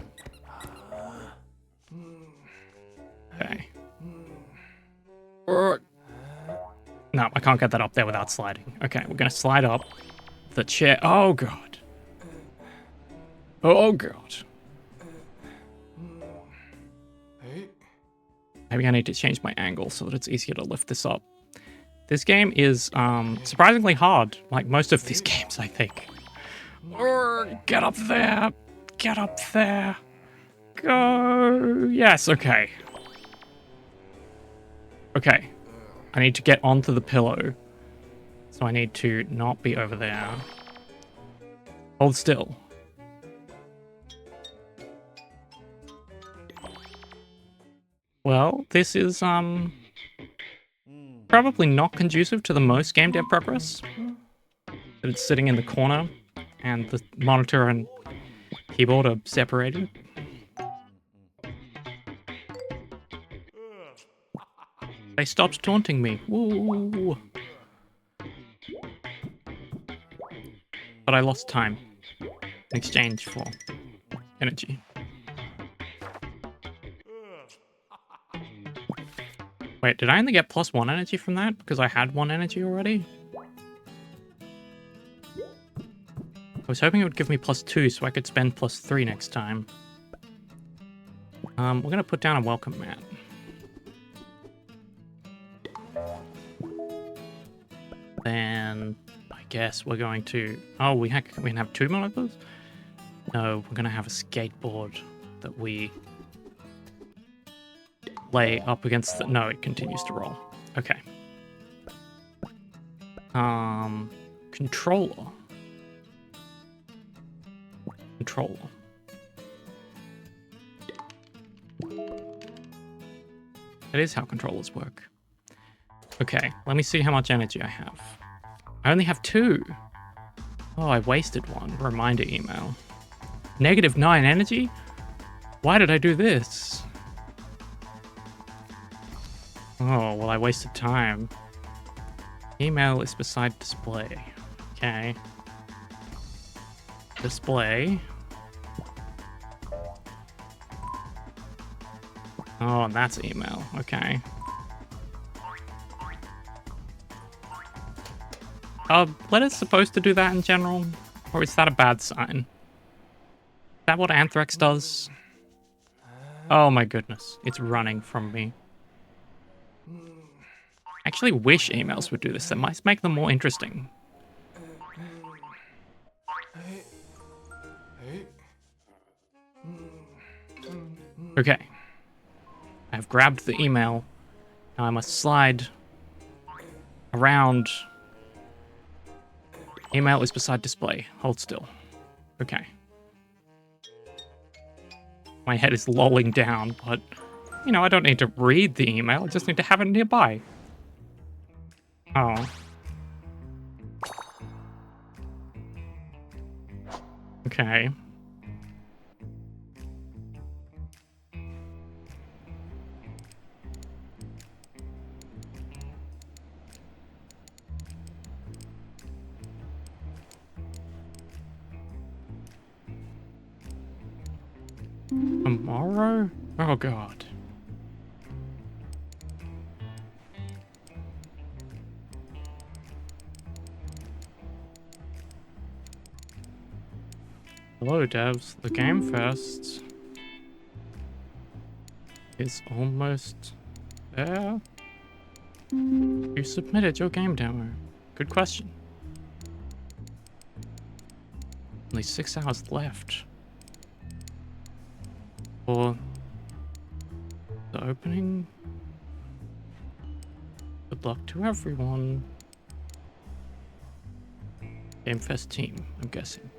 Okay. No, I can't get that up there without sliding. Okay, we're gonna slide up the chair. Oh god. Oh god. Maybe I need to change my angle so that it's easier to lift this up. This game is surprisingly hard, like most of these games, I think. Get up there. Get up there. Go. Yes, okay. Okay. I need to get onto the pillow. So I need to not be over there. Hold still. Well, this is probably not conducive to the most game dev progress. That it's sitting in the corner and the monitor and keyboard are separated. They stopped taunting me. Woo. But I lost time in exchange for energy. Wait, did I only get +1 energy from that? Because I had 1 energy already? I was hoping it would give me +2 so I could spend +3 next time. We're gonna put down a welcome mat. Then I guess we're going to... oh, we can have 2 more of those? No, we're gonna have a skateboard that we lay up against the... No, it continues to roll. Okay. Controller. Controller. That is how controllers work. Okay, let me see how much energy I have. I only have 2. Oh, I wasted one. Reminder email. -9 energy? Why did I do this? Oh, well, I wasted time. Email is beside display. Okay. Display. Oh, and that's email. Okay. Are letters supposed to do that in general? Or is that a bad sign? Is that what Anthrax does? Oh my goodness. It's running from me. I actually wish emails would do this. That might make them more interesting. Okay. I've grabbed the email. Now I must slide around. Email is beside display. Hold still. Okay. My head is lolling down, but, you know, I don't need to read the email. I just need to have it nearby. Oh. Okay. Tomorrow? Oh god. Hello devs, the Game Fest is almost there. You submitted your game demo. Good question. Only 6 hours left for the opening. Good luck to everyone. Game Fest team, I'm guessing.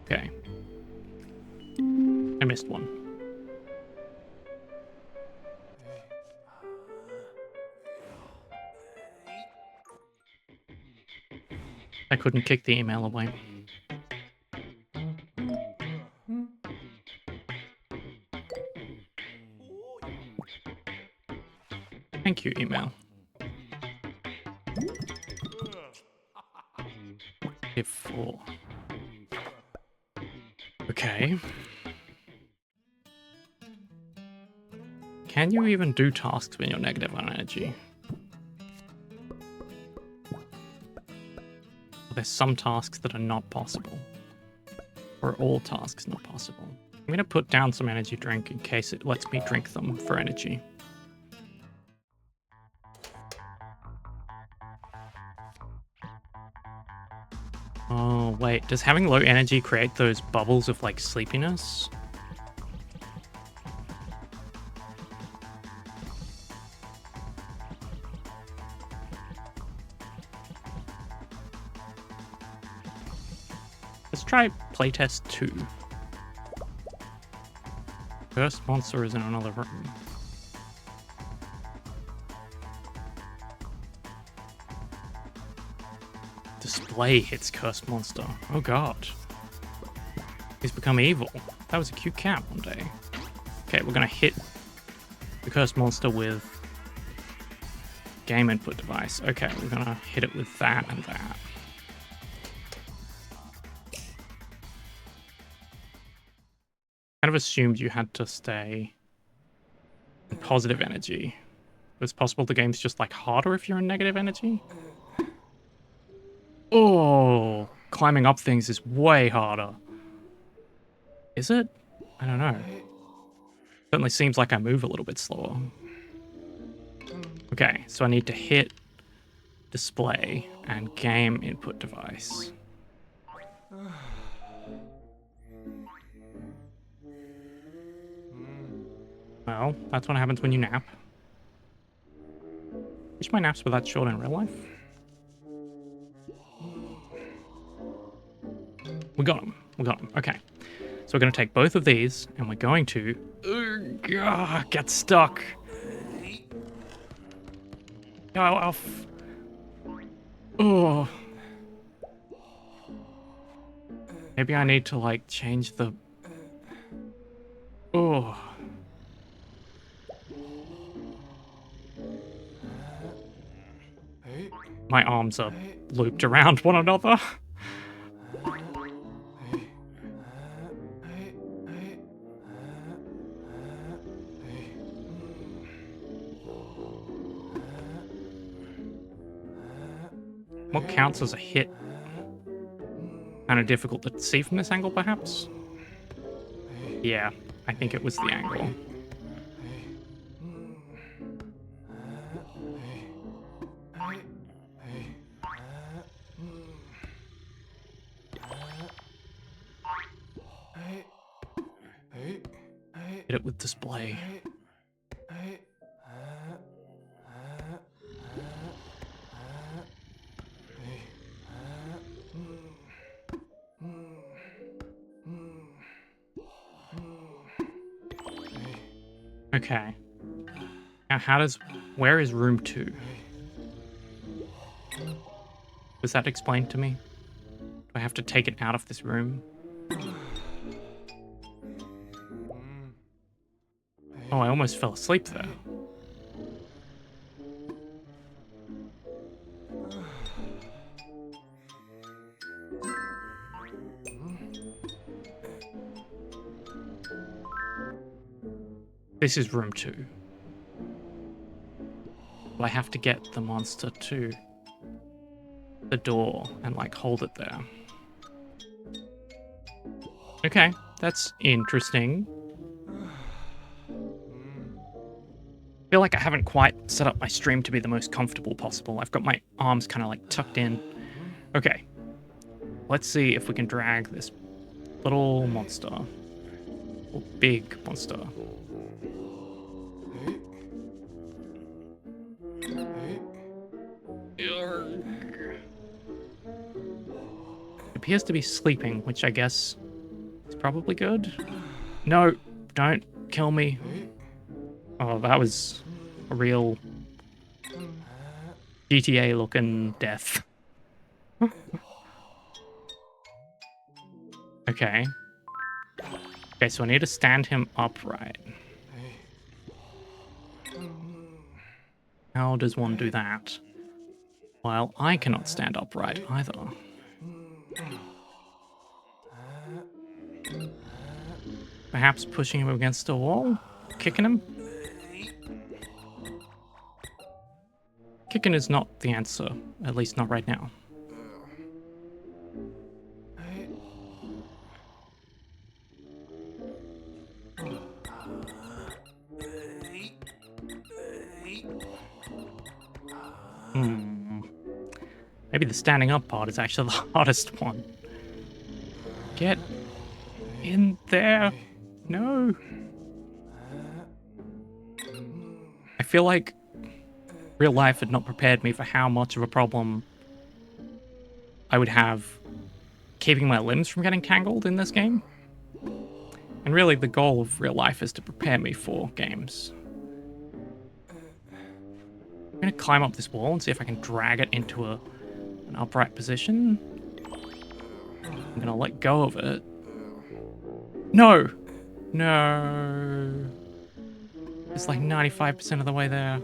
Okay. I missed one. I couldn't kick the email away. Thank you, email. Hit 4. Okay. Can you even do tasks when you're negative on energy? There's some tasks that are not possible. Or all tasks not possible. I'm gonna put down some energy drink in case it lets me drink them for energy. Oh, wait. Does having low energy create those bubbles of, like, sleepiness? Let's try playtest 2. Cursed monster is in another room. Display hits cursed monster. Oh god. He's become evil. That was a cute cat one day. Okay, we're gonna hit the cursed monster with game input device. Okay, we're gonna hit it with that and that. Kind of assumed you had to stay in positive energy. It's possible the game's just like harder if you're in negative energy. Oh, climbing up things is way harder. Is it? I don't know. Certainly seems like I move a little bit slower. Okay, so I need to hit display and game input device. Well, that's what happens when you nap. Wish my naps were that short in real life. We got them. We got them. Okay. So we're going to take both of these and we're going to get stuck. Go off. Oh. Maybe I need to like change the... Oh. My arms are looped around one another. What counts as a hit? Kind of difficult to see from this angle, perhaps? Yeah, I think it was the angle. Hit it with display. Okay. Now where is room 2? Was that explained to me? Do I have to take it out of this room? Oh, I almost fell asleep there. This is room 2. I have to get the monster to the door and like hold it there. Okay, that's interesting. I feel like I haven't quite set up my stream to be the most comfortable possible. I've got my arms kind of like tucked in. Okay, let's see if we can drag this little monster, or big monster. It appears to be sleeping, which I guess is probably good. No, don't kill me. Oh, that was a real GTA looking death. Okay. Okay, so I need to stand him upright. How does one do that? Well, I cannot stand upright either. Perhaps pushing him against a wall? Kicking him? Kicking is not the answer, at least not right now. Maybe the standing up part is actually the hardest one. Get in there. No. I feel like real life had not prepared me for how much of a problem I would have keeping my limbs from getting tangled in this game. And really the goal of real life is to prepare me for games. I'm gonna climb up this wall and see if I can drag it into an upright position. I'm gonna let go of it. No! No. It's like 95% of the way there.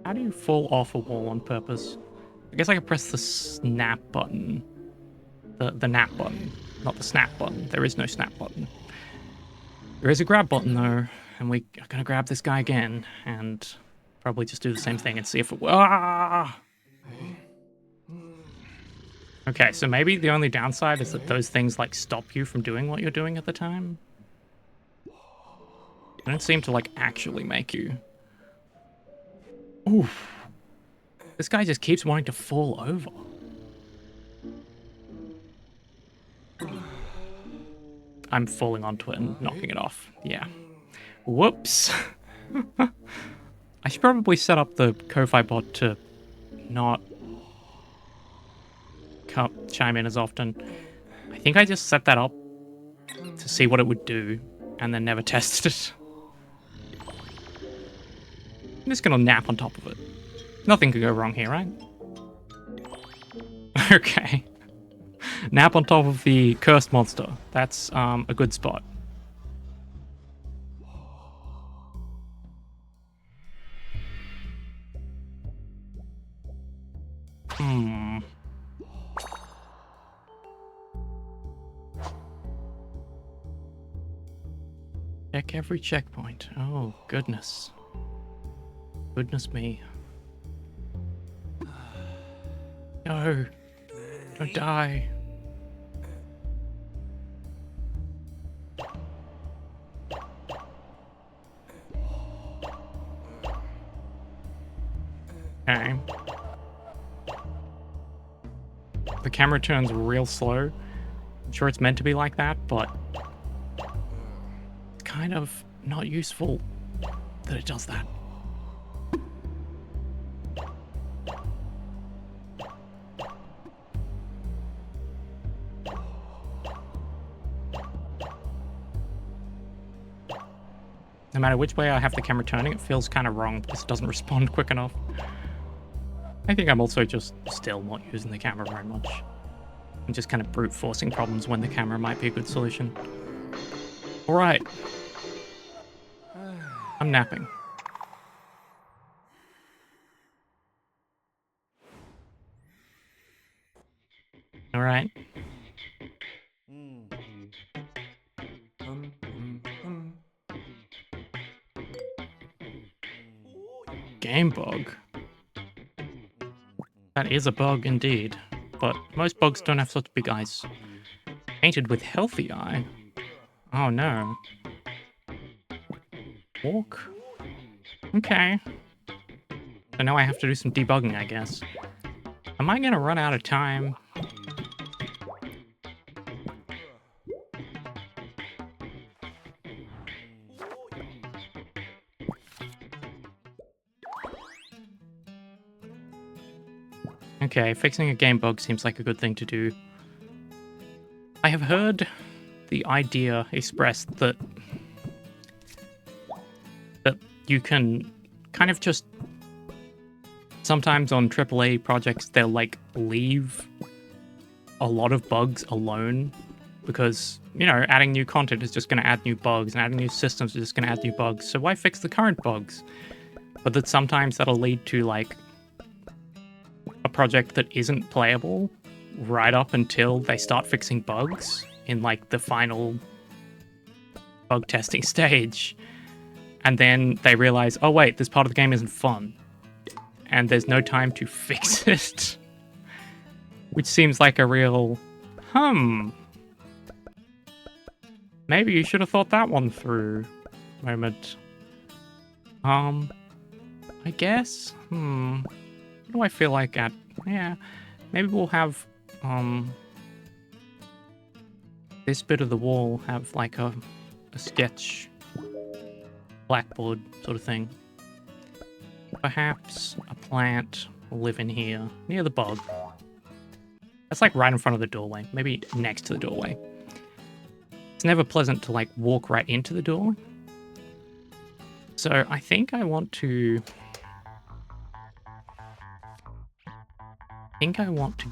How do you fall off a wall on purpose? I guess I could press the snap button. The nap button, not the snap button. There is no snap button. There is a grab button though, and we are gonna grab this guy again and probably just do the same thing and see if it will. Ah! Okay, so maybe the only downside is that those things like stop you from doing what you're doing at the time. They don't seem to like actually make you. Oof. This guy just keeps wanting to fall over. I'm falling onto it and knocking it off. Yeah. Whoops. I should probably set up the Ko-Fi bot to not chime in as often. I think I just set that up to see what it would do and then never tested it. I'm just gonna nap on top of it. Nothing could go wrong here, right? Okay. Nap on top of the cursed monster. That's a good spot. Check every checkpoint. Oh, goodness. Goodness me. No. Don't die. Okay. The camera turns real slow. I'm sure it's meant to be like that, but it's kind of not useful that it does that. No matter which way I have the camera turning, it feels kind of wrong because it doesn't respond quick enough. I think I'm also just still not using the camera very much. I'm just kind of brute forcing problems when the camera might be a good solution. Alright. I'm napping. Alright. Game bug. That is a bug indeed, but most bugs don't have such big eyes. Painted with healthy eye? Oh no. Walk? Okay. So now I have to do some debugging, I guess. Am I gonna run out of time? Okay, fixing a game bug seems like a good thing to do. I have heard the idea expressed that you can kind of just... Sometimes on AAA projects, they'll like leave a lot of bugs alone because, you know, adding new content is just going to add new bugs and adding new systems is just going to add new bugs. So why fix the current bugs? But that sometimes that'll lead to like a project that isn't playable right up until they start fixing bugs in like the final bug testing stage. And then they realize, oh wait, this part of the game isn't fun. And there's no time to fix it. Which seems like a real, maybe you should have thought that one through moment. I guess, what do I feel like at, yeah, maybe we'll have, this bit of the wall have like a sketch blackboard sort of thing. Perhaps a plant will live in here, near the bug. That's like right in front of the doorway, maybe next to the doorway. It's never pleasant to like walk right into the door. So I think I want to...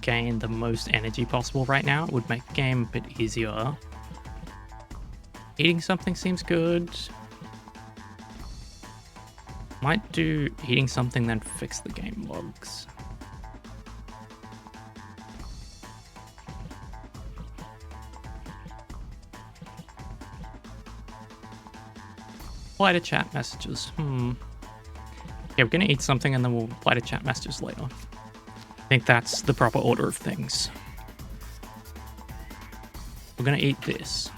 gain the most energy possible right now. It would make the game a bit easier. Eating something seems good. Might do eating something, then fix the game bugs. Reply to chat messages. Yeah, we're gonna eat something and then we'll reply to chat messages later. I think that's the proper order of things. We're gonna eat this.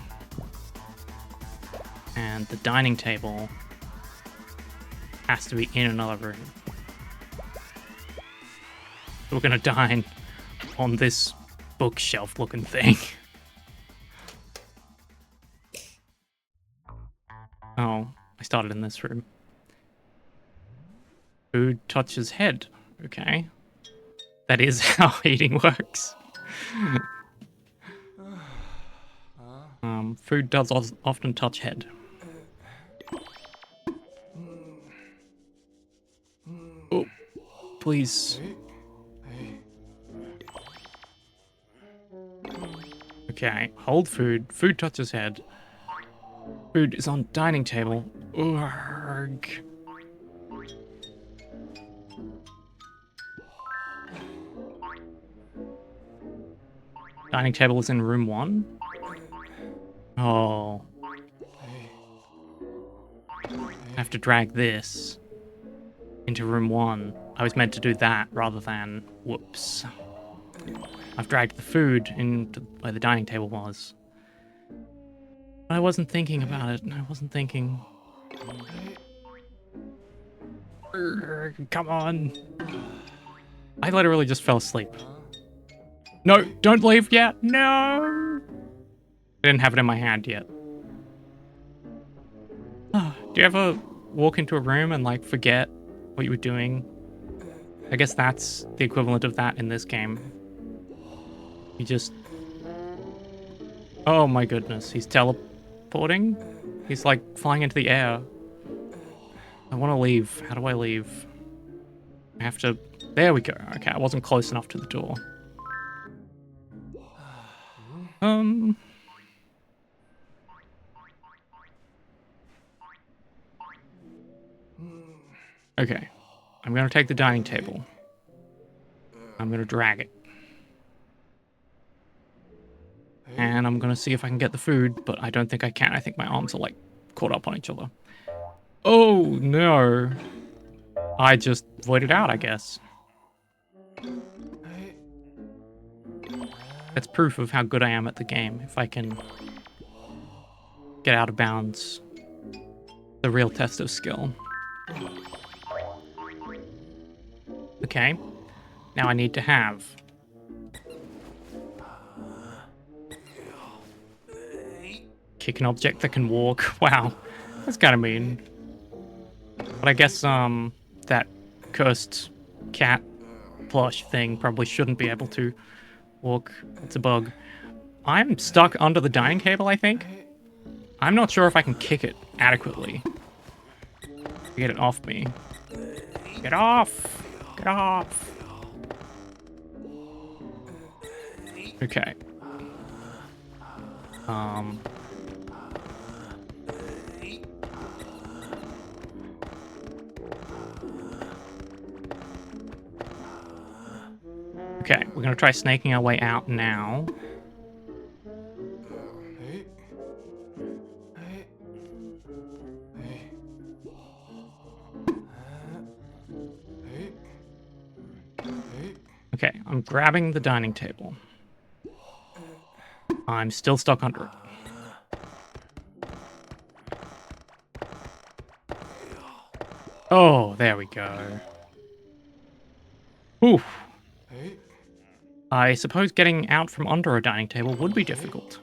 And the dining table has to be in another room. We're gonna dine on this bookshelf-looking thing. Oh, I started in this room. Food touches head. Okay. That is how eating works. Food does often touch head. Oh, please. Okay, hold food. Food touches head. Food is on dining table. Urgh. Dining table is in room 1. Oh. I have to drag this into room 1. I was meant to do that rather than... Whoops. I've dragged the food into where the dining table was. I wasn't thinking about it. I wasn't thinking. Come on. I literally just fell asleep. No, don't leave yet. No. I didn't have it in my hand yet. Do you ever walk into a room and like forget what you were doing? I guess that's the equivalent of that in this game. You just... Oh my goodness, he's teleporting? He's like flying into the air. I want to leave. How do I leave? I have to... There we go. Okay, I wasn't close enough to the door. Okay. I'm gonna take the dining table. I'm gonna drag it. And I'm gonna see if I can get the food, but I don't think I can. I think my arms are like caught up on each other. Oh no. I just voided out, I guess. That's proof of how good I am at the game. If I can get out of bounds. The real test of skill. Okay. Now I need to have... Kick an object that can walk. Wow. That's kind of mean. But I guess, that cursed cat plush thing probably shouldn't be able to walk. It's a bug. I'm stuck under the dining table, I think. I'm not sure if I can kick it adequately. Get it off me. Get off! Get off! Okay. Okay, we're gonna try snaking our way out now. Okay, I'm grabbing the dining table. I'm still stuck under it. Oh, there we go. Oof. I suppose getting out from under a dining table would be difficult.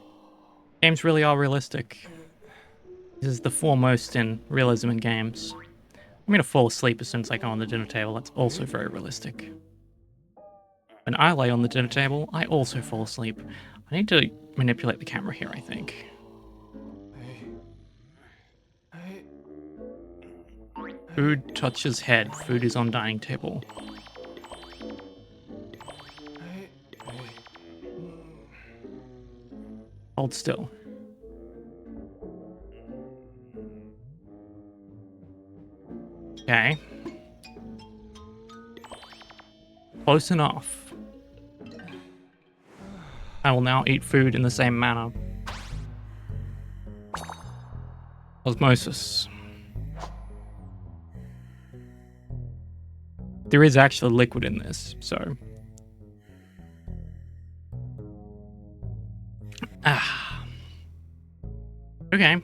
Games really are realistic. This is the foremost in realism in games. I'm gonna fall asleep as soon as I go on the dinner table. That's also very realistic. When I lay on the dinner table, I also fall asleep. I need to manipulate the camera here, I think. Food touches head. Food is on dining table. Hold still. Okay. Close enough. I will now eat food in the same manner. Osmosis. There is actually liquid in this, so... Ah. Okay.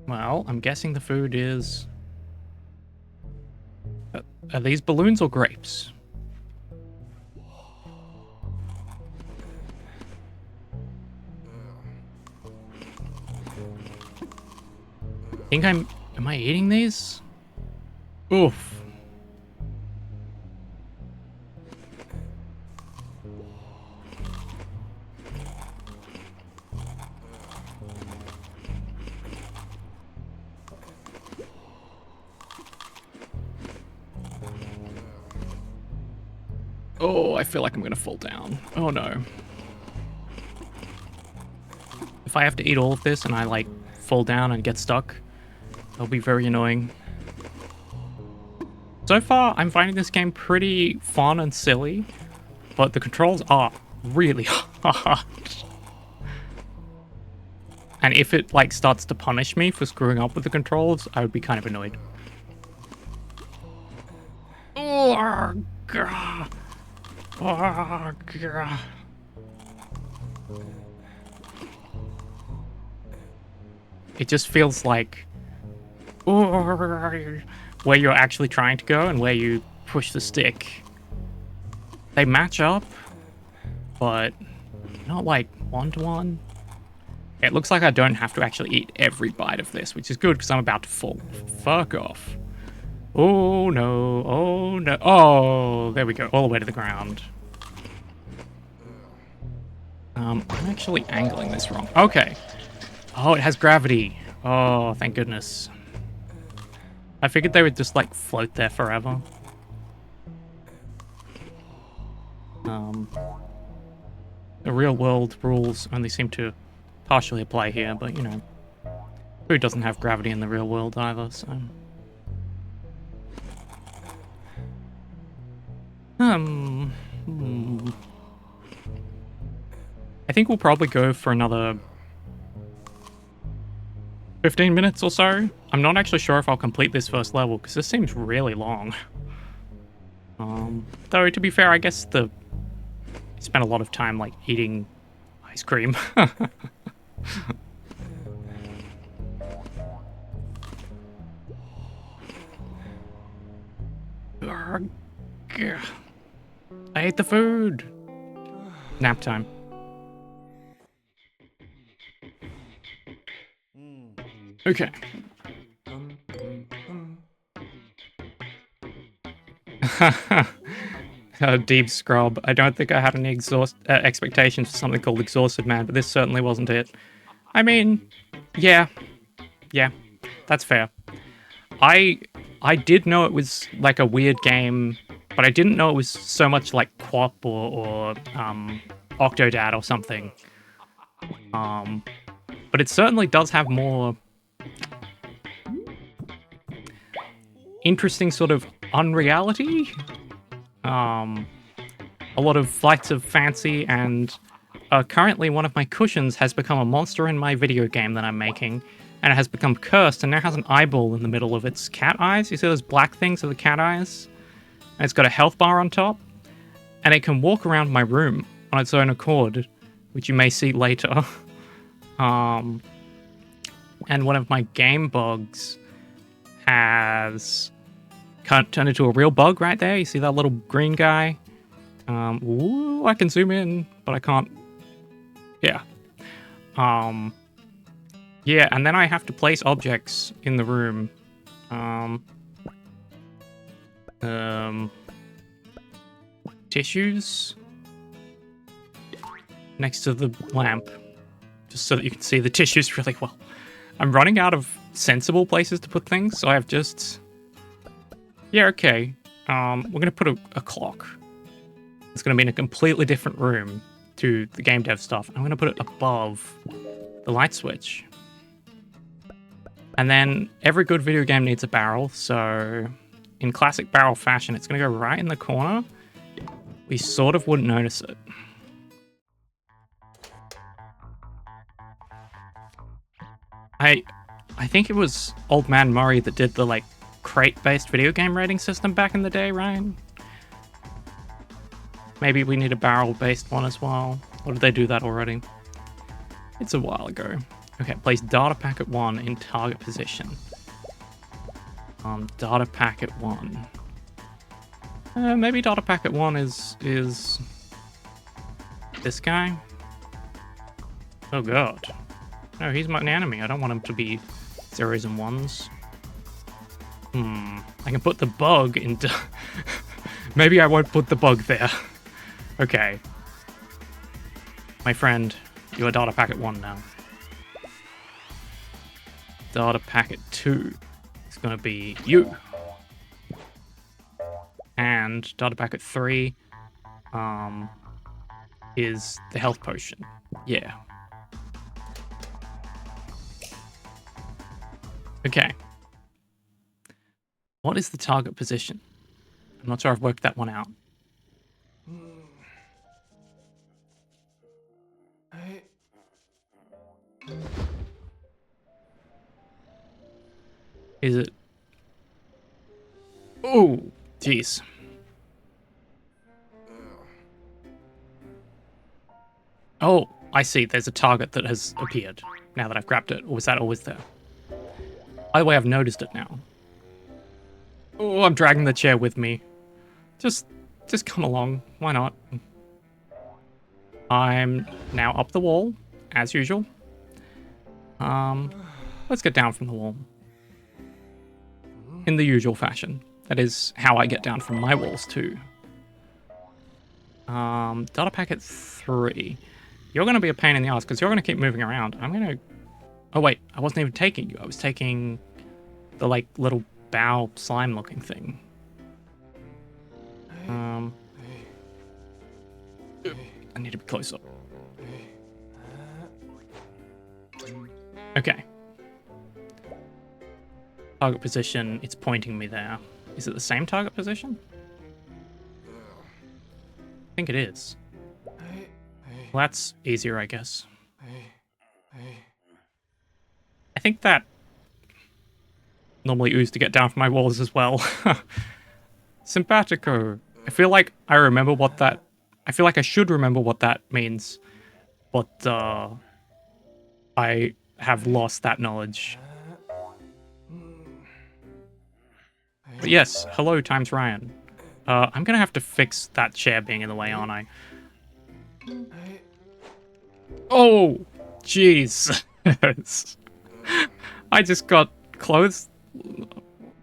Well, I'm guessing the food is... Are these balloons or grapes? Am I eating these? Oof. Oh, I feel like I'm gonna fall down. Oh no. If I have to eat all of this and I like fall down and get stuck, that'll be very annoying. So far, I'm finding this game pretty fun and silly, but the controls are really hard. And if it like starts to punish me for screwing up with the controls, I would be kind of annoyed. Oh, God. Oh, God. It just feels like where you're actually trying to go and where you push the stick. They match up, but not like one-to-one. It looks like I don't have to actually eat every bite of this, which is good because I'm about to fall. Fuck off. Oh no, oh no. Oh, there we go, all the way to the ground. I'm actually angling this wrong. Okay. Oh, it has gravity. Oh, thank goodness. I figured they would just like float there forever. The real world rules only seem to partially apply here, but you know, food doesn't have gravity in the real world either, so. I think we'll probably go for another 15 minutes or so. I'm not actually sure if I'll complete this first level because this seems really long. Though to be fair, I guess I spent a lot of time like eating ice cream. I ate the food. Nap time. Okay. Deep scrub. I don't think I had any expectations for something called Exhausted Man, but this certainly wasn't it. I mean, yeah, that's fair. I did know it was like a weird game, but I didn't know it was so much like QWOP or Octodad or something. But it certainly does have more interesting sort of unreality. A lot of flights of fancy, and currently one of my cushions has become a monster in my video game that I'm making, and it has become cursed and now has an eyeball in the middle of its cat eyes. You see those black things are the cat eyes? And it's got a health bar on top, and it can walk around my room on its own accord, which you may see later. And one of my game bugs has turned into a real bug right there. You see that little green guy? Ooh, I can zoom in, but I can't. Yeah. Yeah, and then I have to place objects in the room. Tissues next to the lamp, just so that you can see the tissues really well. I'm running out of sensible places to put things, so I have just... Yeah, okay. We're gonna put a clock. It's gonna be in a completely different room to the game dev stuff. I'm gonna put it above the light switch. And then every good video game needs a barrel, so in classic barrel fashion, it's gonna go right in the corner. We sort of wouldn't notice it. I think it was Old Man Murray that did the like crate-based video game rating system back in the day, right? Maybe we need a barrel-based one as well. Or did they do that already? It's a while ago. Okay, place data packet 1 in target position. Data packet 1. Maybe data packet 1 is this guy. Oh god. No, he's my enemy. I don't want him to be zeros and ones. I can put the bug into... Maybe I won't put the bug there. Okay. My friend, you are data packet 1 now. Data packet 2 is going to be you. And data packet 3 is the health potion. Yeah. Okay. What is the target position? I'm not sure I've worked that one out. Is it... Oh, jeez. Oh, I see. There's a target that has appeared now that I've grabbed it. Or was that always there? Either way, I've noticed it now. Oh, I'm dragging the chair with me. Just come along. Why not? I'm now up the wall, as usual. Let's get down from the wall. In the usual fashion. That is how I get down from my walls, too. Data packet 3. You're going to be a pain in the ass, because you're going to keep moving around. I'm going to... Oh, wait. I wasn't even taking you. I was taking the, like, little bow slime-looking thing. I need to be closer. Okay. Target position, it's pointing me there. Is it the same target position? I think it is. Well, that's easier, I guess. I think that normally ooze to get down from my walls as well. Simpatico. I feel like I remember what that... I feel like I should remember what that means. But, I have lost that knowledge. But yes, hello times Ryan. I'm gonna have to fix that chair being in the way, aren't I? Oh! Jeez. I just got clothes,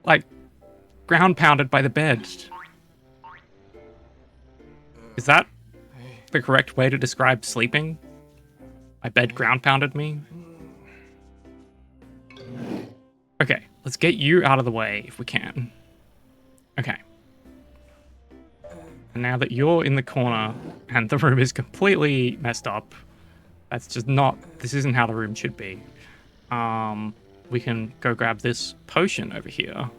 like, ground pounded by the bed. Is that the correct way to describe sleeping? My bed ground pounded me? Okay, let's get you out of the way if we can. Okay. And now that you're in the corner and the room is completely messed up, that's just not... This isn't how the room should be. We can go grab this potion over here.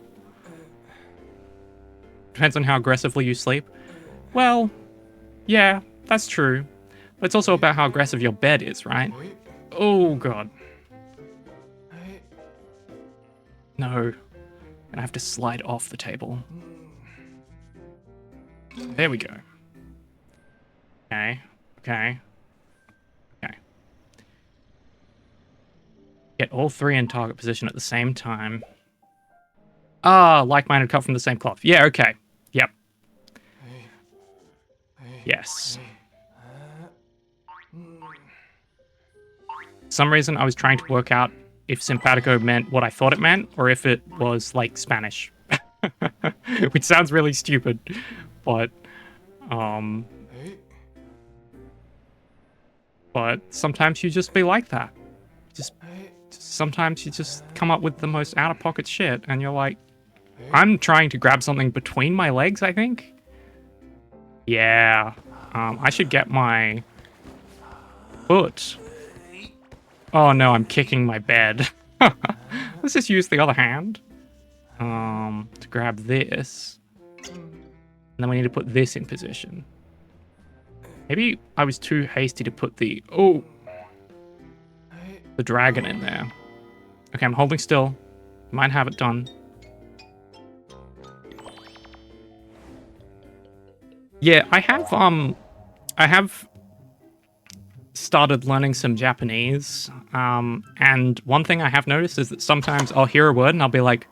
Depends on how aggressively you sleep. Well, yeah, that's true. But it's also about how aggressive your bed is, right? Oh, God. No. And I have to slide off the table. There we go. Okay. Okay. Okay. Get all three in target position at the same time. Ah, like-minded cut from the same cloth. Yeah, okay. Yep. Yes. For some reason, I was trying to work out if simpatico meant what I thought it meant, or if it was, like, Spanish. Which sounds really stupid, but sometimes you just be like that. Sometimes you just come up with the most out-of-pocket shit, and you're like, I'm trying to grab something between my legs, I think? Yeah. I should get my foot. Oh no, I'm kicking my bed. Let's just use the other hand. To grab this. And then we need to put this in position. Maybe I was too hasty to put the dragon in there. Okay, I'm holding still. Might have it done. Yeah, I have started learning some Japanese. And one thing I have noticed is that sometimes I'll hear a word and I'll be like,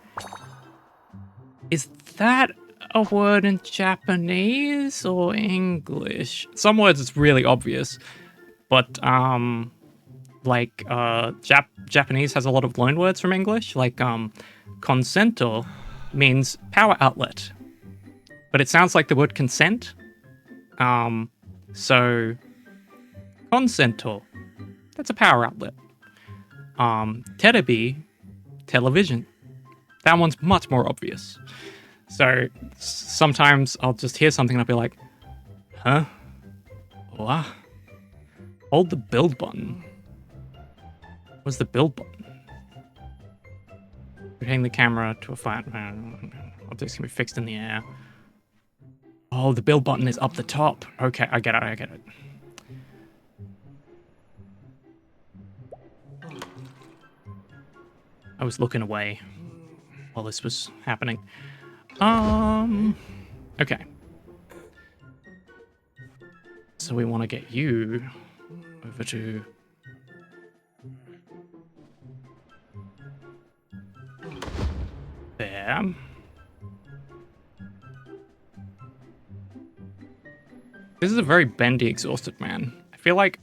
is that a word in Japanese or English? Some words it's really obvious, but like Japanese has a lot of loan words from English. Like consento means power outlet, but it sounds like the word consent. So consento, that's a power outlet. Terebi, television. That one's much more obvious. So sometimes I'll just hear something and I'll be like, huh? What? Hold the build button. What's the build button? Rotating the camera to a flat. Objects can be fixed in the air. Oh, the build button is up the top. Okay, I get it. I was looking away while this was happening. Okay. So we want to get you over to... there. This is a very bendy, exhausted man. I feel like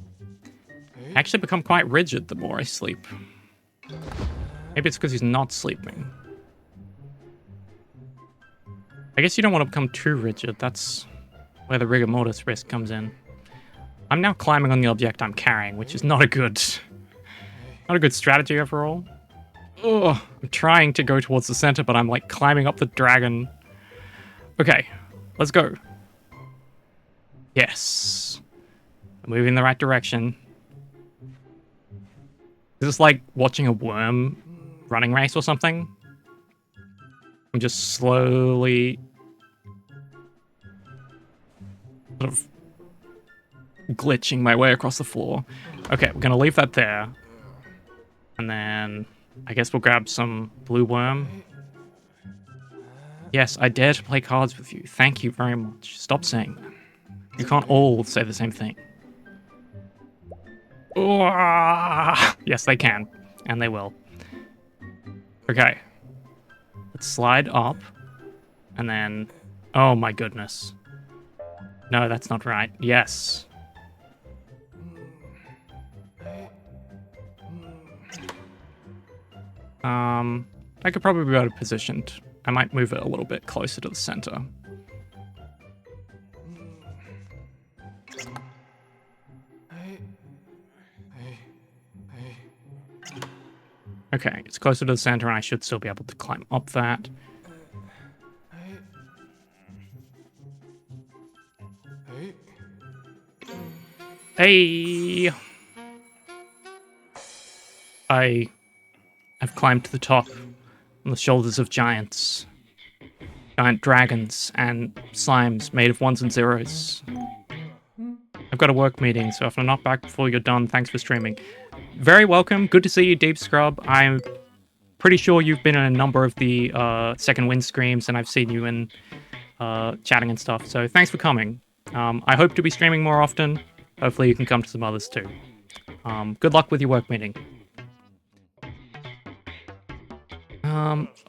I actually become quite rigid the more I sleep. Maybe it's because he's not sleeping. I guess you don't want to become too rigid. That's where the rigor mortis risk comes in. I'm now climbing on the object I'm carrying, which is not a good strategy overall. Ugh, I'm trying to go towards the center, but I'm like climbing up the dragon. Okay, let's go. Yes. I'm moving in the right direction. Is this like watching a worm running race or something? I'm just slowly sort of glitching my way across the floor. Okay, we're gonna leave that there. And then I guess we'll grab some blue worm. Yes, I dare to play cards with you. Thank you very much. Stop saying that. You can't all say the same thing. Yes, they can. And they will. Okay. Let's slide up. And then... oh my goodness. No, that's not right. Yes. I could probably be better positioned. I might move it a little bit closer to the center. Okay, it's closer to the center and I should still be able to climb up that. Hey! I have climbed to the top on the shoulders of giants. Giant dragons and slimes made of ones and zeros. I've got a work meeting, so if I'm not back before you're done, thanks for streaming. Very welcome. Good to see you, Deep Scrub. I'm pretty sure you've been in a number of the Second Wind streams, and I've seen you in chatting and stuff, so thanks for coming. I hope to be streaming more often. Hopefully you can come to some others too. Good luck with your work meeting.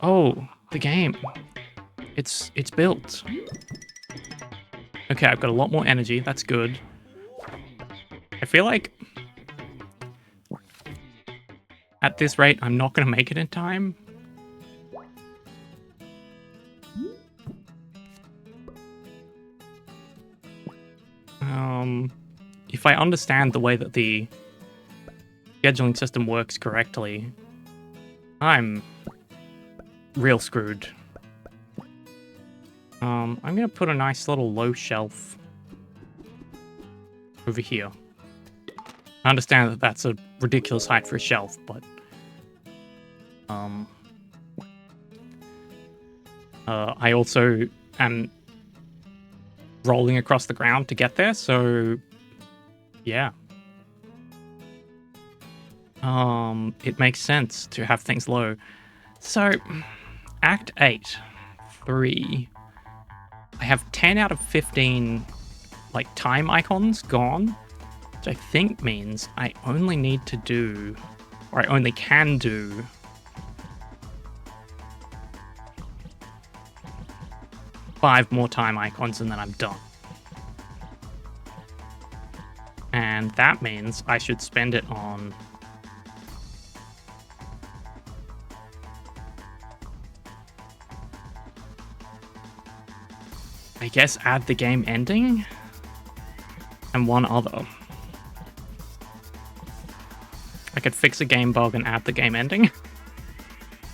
Oh, the game. It's built. Okay, I've got a lot more energy. That's good. I feel like at this rate, I'm not going to make it in time. If I understand the way that the scheduling system works correctly, I'm real screwed. I'm going to put a nice little low shelf over here. I understand that that's a ridiculous height for a shelf, but I also am rolling across the ground to get there, so yeah. It makes sense to have things low. So, Act 8, 3. I have 10 out of 15 like time icons gone, which I think means I only need to do, or I only can do, 5 more time icons and then I'm done. And that means I should spend it on... I guess add the game ending? And one other. I could fix a game bug and add the game ending.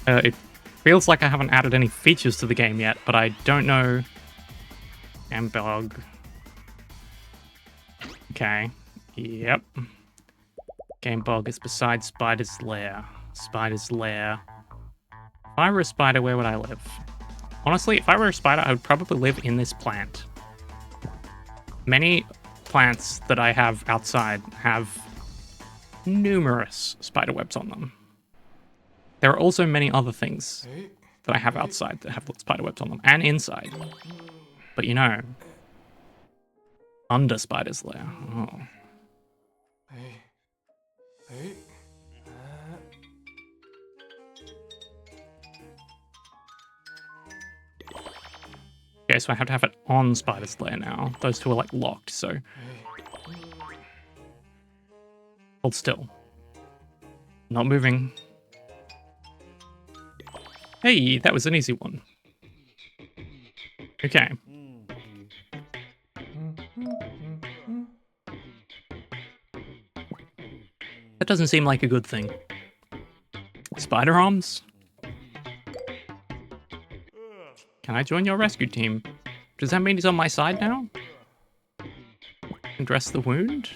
It feels like I haven't added any features to the game yet, but I don't know... Game bug... Okay. Yep. Game bug is beside Spider's lair. Spider's lair. If I were a spider, where would I live? Honestly, if I were a spider, I would probably live in this plant. Many plants that I have outside have numerous spider webs on them. There are also many other things that I have outside that have spider webs on them, and inside. But you know, under Spider's lair. Oh. Okay, so I have to have it on Spider's lair now. Those two are like locked, so... Hold still. Not moving. Hey, that was an easy one. Okay. That doesn't seem like a good thing. Spider arms? Can I join your rescue team? Does that mean he's on my side now? Address the wound?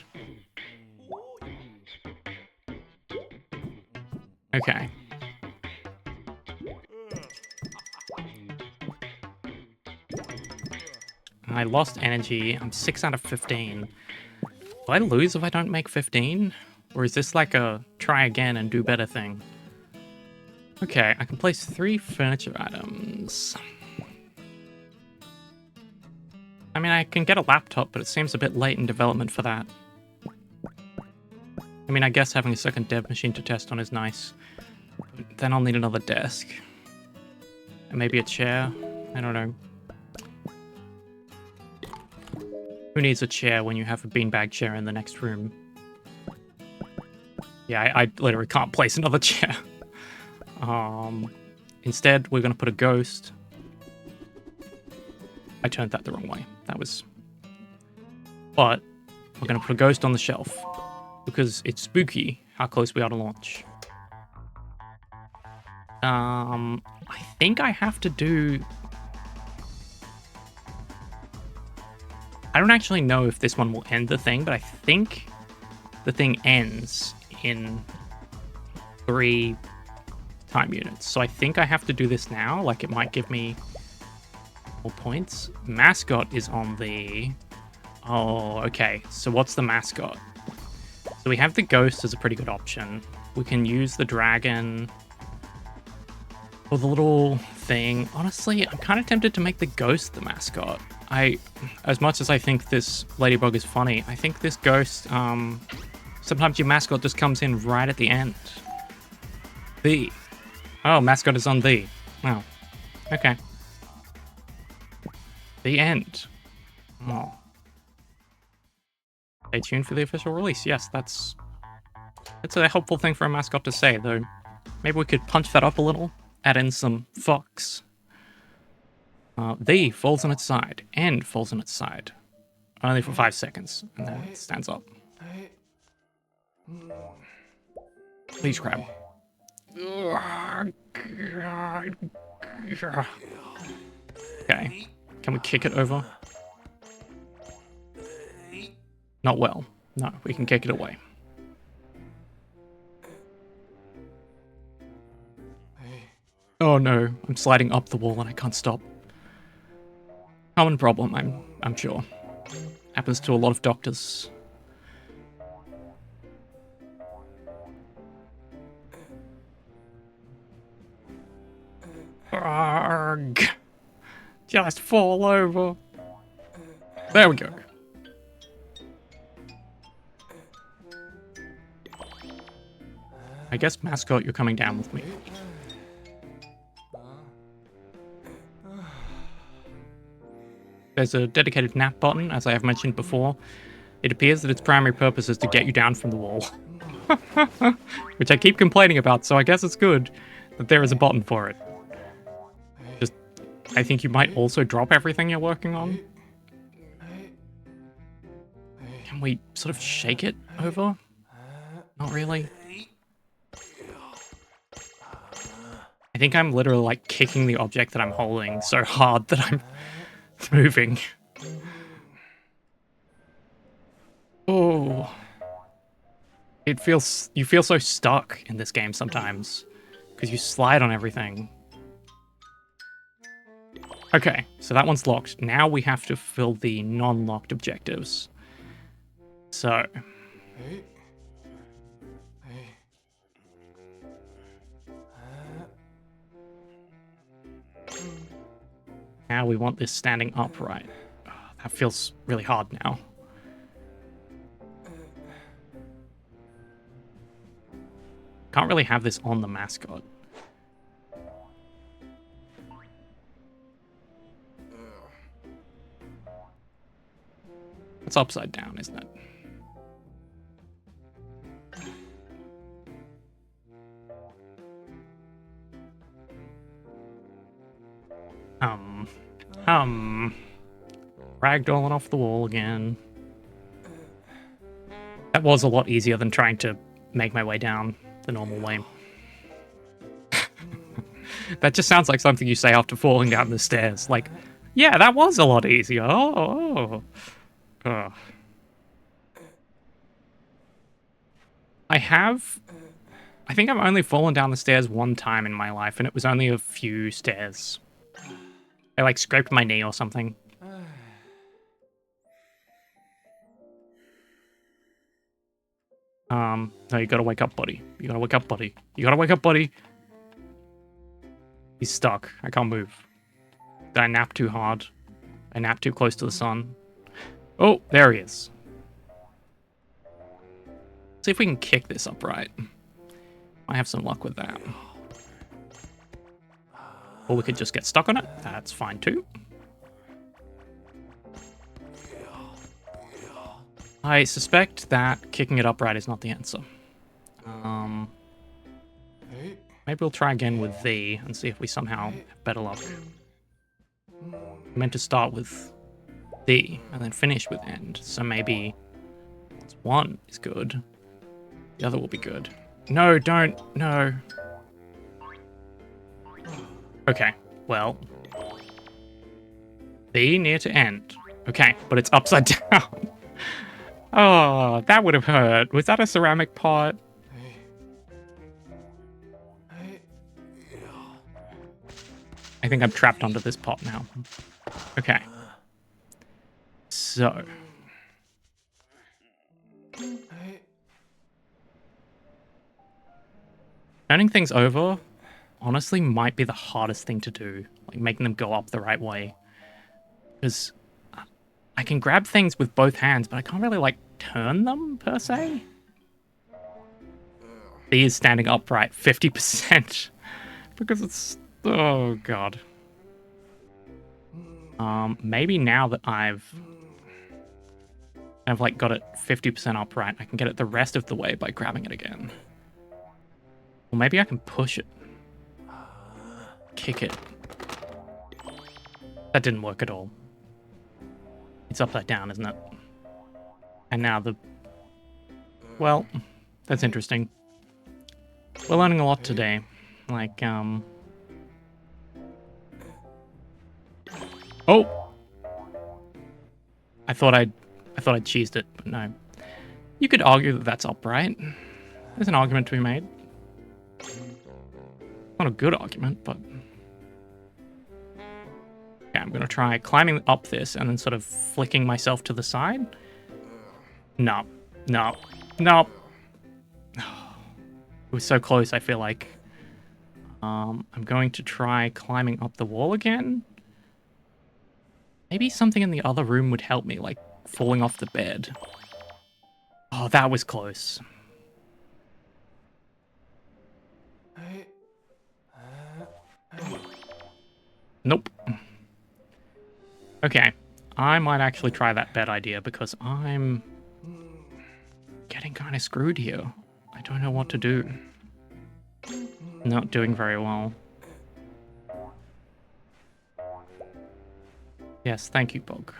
Okay. I lost energy. I'm 6 out of 15. Will I lose if I don't make 15? Or is this like a try again and do better thing? Okay, I can place 3 furniture items. I mean, I can get a laptop, but it seems a bit late in development for that. I mean, I guess having a second dev machine to test on is nice. But then I'll need another desk. And maybe a chair. I don't know. Who needs a chair when you have a beanbag chair in the next room? Yeah, I literally can't place another chair. Instead, we're going to put a ghost. I turned that the wrong way. That was... But we're going to put a ghost on the shelf. Because it's spooky how close we are to launch. I think I have to do... I don't actually know if this one will end the thing, but I think the thing ends in 3 time units. So I think I have to do this now. Like, it might give me more points. Mascot is on the... Oh, okay. So what's the mascot? So we have the ghost as a pretty good option. We can use the dragon or the little thing. Honestly, I'm kind of tempted to make the ghost the mascot. As much as I think this ladybug is funny, I think this ghost, sometimes your mascot just comes in right at the end. The. Oh, mascot is on the. Oh. Okay. The end. Oh. Stay tuned for the official release. Yes, that's a helpful thing for a mascot to say, though. Maybe we could punch that up a little. Add in some fox. The falls on its side. End falls on its side. Only for 5 seconds. And then it stands up. Please crab. Okay. Can we kick it over? Not well. No, we can kick it away. Oh no, I'm sliding up the wall and I can't stop. Common problem, I'm sure. Happens to a lot of doctors. Arrgh. Just fall over. There we go. I guess, mascot, you're coming down with me. there's a dedicated nap button, as I have mentioned before. It appears that its primary purpose is to get you down from the wall. Which I keep complaining about, so I guess it's good that there is a button for it. Just, I think you might also drop everything you're working on. Can we sort of shake it over? Not really. I think I'm literally like kicking the object that I'm holding so hard that I'm moving. Oh. You feel so stuck in this game sometimes because you slide on everything. Okay, so that one's locked. Now we have to fill the non-locked objectives. So. Now we want this standing upright. Oh, that feels really hard now. Can't really have this on the mascot. It's upside down, isn't it? Ragdolling off the wall again. That was a lot easier than trying to make my way down the normal way. That just sounds like something you say after falling down the stairs. Like, yeah, that was a lot easier. Oh. I think I've only fallen down the stairs one time in my life, and it was only a few stairs. I like scraped my knee or something. No, you gotta wake up, buddy. You gotta wake up, buddy. You gotta wake up, buddy. He's stuck. I can't move. Did I nap too hard? I napped too close to the sun. Oh, there he is. See if we can kick this upright. I have some luck with that. Or we could just get stuck on it. That's fine too. I suspect that kicking it upright is not the answer. Maybe we'll try again with V and see if we somehow have better luck. I meant to start with D and then finish with end. So maybe one is good. The other will be good. No, don't. No. Okay, well. B near to end. Okay, but it's upside down. Oh, that would have hurt. Was that a ceramic pot? I think I'm trapped under this pot now. Okay. So. Turning things over, honestly, might be the hardest thing to do. Like, making them go up the right way. Because I can grab things with both hands, but I can't really, like, turn them, per se. B is standing upright 50%. Because it's... Oh, God. Maybe now that I've like, got it 50% upright, I can get it the rest of the way by grabbing it again. Or maybe I can push it. Kick it. That didn't work at all. It's upside down, isn't it? And now the... Well, that's interesting. We're learning a lot today. Like, Oh! I thought I'd cheesed it, but no. You could argue that that's upright. There's an argument to be made. Not a good argument, but... Okay, I'm gonna try climbing up this and then sort of flicking myself to the side. No. No. No. It was so close, I feel like. I'm going to try climbing up the wall again. Maybe something in the other room would help me, like falling off the bed. Oh, that was close. Nope. Okay. I might actually try that bed idea because I'm getting kind of screwed here. I don't know what to do. Not doing very well. Yes, thank you, Bog.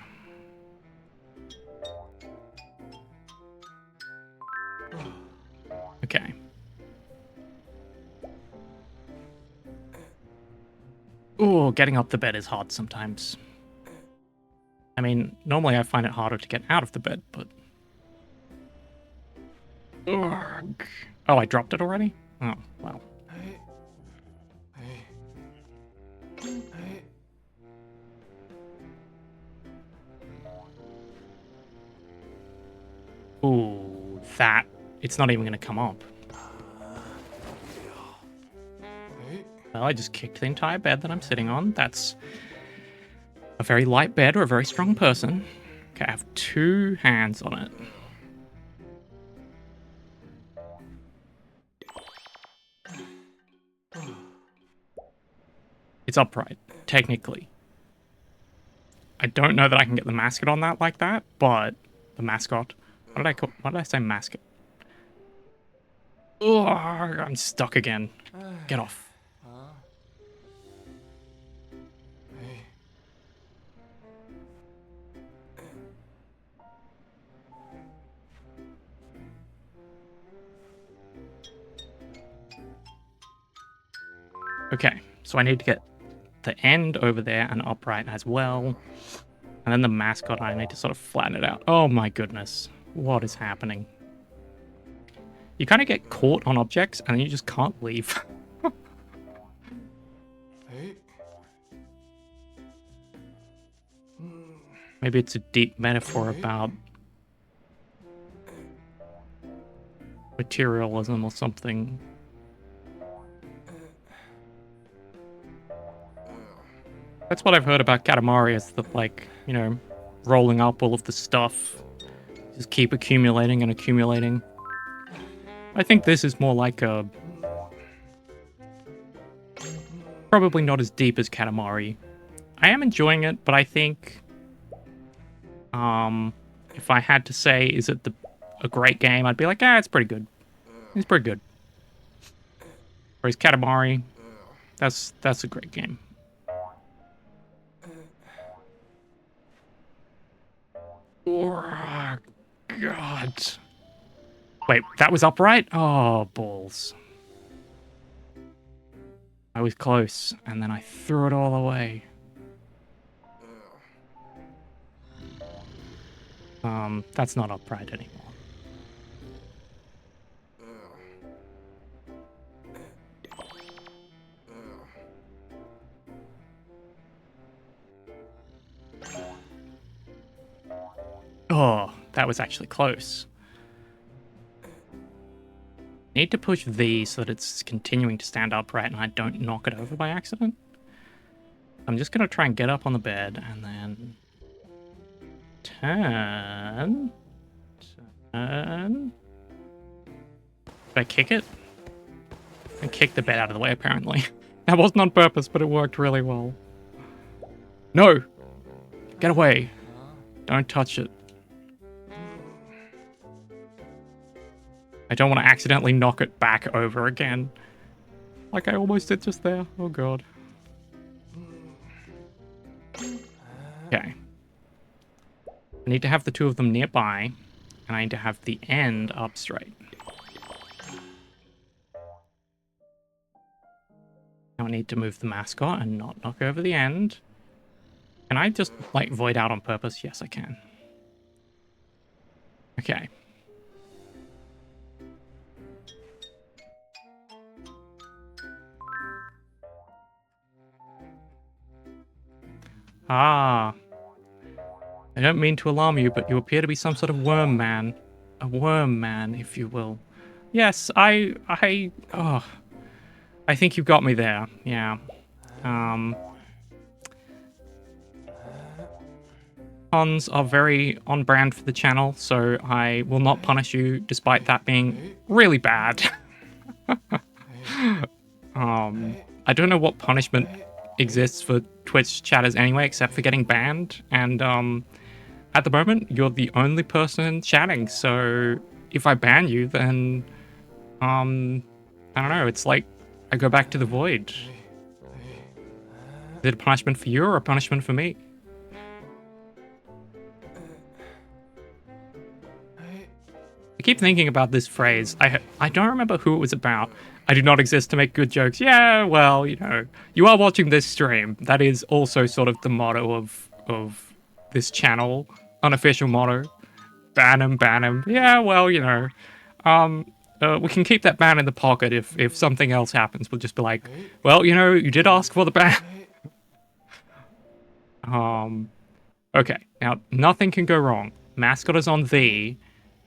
Okay. Ooh, getting up the bed is hard sometimes. I mean, normally I find it harder to get out of the bed, but... Ugh. Oh, I dropped it already? Oh, wow. Ooh, that... It's not even going to come up. Well, I just kicked the entire bed that I'm sitting on. That's a very light bed or a very strong person. Okay, I have 2 hands on it. It's upright, technically. I don't know that I can get the mascot on that like that, but the mascot. What did I say mascot? Ugh, I'm stuck again. Get off. Okay, so I need to get the end over there and upright as well. And then the mascot, I need to sort of flatten it out. Oh my goodness. What is happening? You kind of get caught on objects and then you just can't leave. Maybe it's a deep metaphor about materialism or something. That's what I've heard about Katamari, is that, like, you know, rolling up all of the stuff. Just keep accumulating and accumulating. I think this is more like a... Probably not as deep as Katamari. I am enjoying it, but I think... if I had to say, is it a great game, I'd be like, it's pretty good. It's pretty good. Whereas Katamari, that's a great game. Oh, God. Wait, that was upright? Oh, balls. I was close, and then I threw it all away. That's not upright anymore. Oh, that was actually close. Need to push V so that it's continuing to stand upright and I don't knock it over by accident. I'm just going to try and get up on the bed and then... Turn. Did I kick it? I kicked the bed out of the way, apparently. That wasn't on purpose, but it worked really well. No! Get away. Don't touch it. I don't want to accidentally knock it back over again. Like I almost did just there. Oh god. Okay. I need to have the 2 of them nearby, and I need to have the end up straight. Now I need to move the mascot and not knock over the end. Can I just, like, void out on purpose? Yes, I can. Okay. Ah. I don't mean to alarm you, but you appear to be some sort of worm man. A worm man, if you will. Yes, I think you got me there. Yeah. Puns are very on brand for the channel, so I will not punish you despite that being really bad. I don't know what punishment exists for Twitch chatters anyway, except for getting banned. And at the moment, you're the only person chatting. So if I ban you, then I don't know. It's like I go back to the void. Is it a punishment for you or a punishment for me? I keep thinking about this phrase. I don't remember who it was about. I do not exist to make good jokes. Yeah, well, you know, you are watching this stream. That is also sort of the motto of this channel. Unofficial motto. Ban him, ban him. Yeah, well, you know. We can keep that ban in the pocket if something else happens. We'll just be like, well, you know, you did ask for the ban. Okay, now nothing can go wrong. Mascot is on V.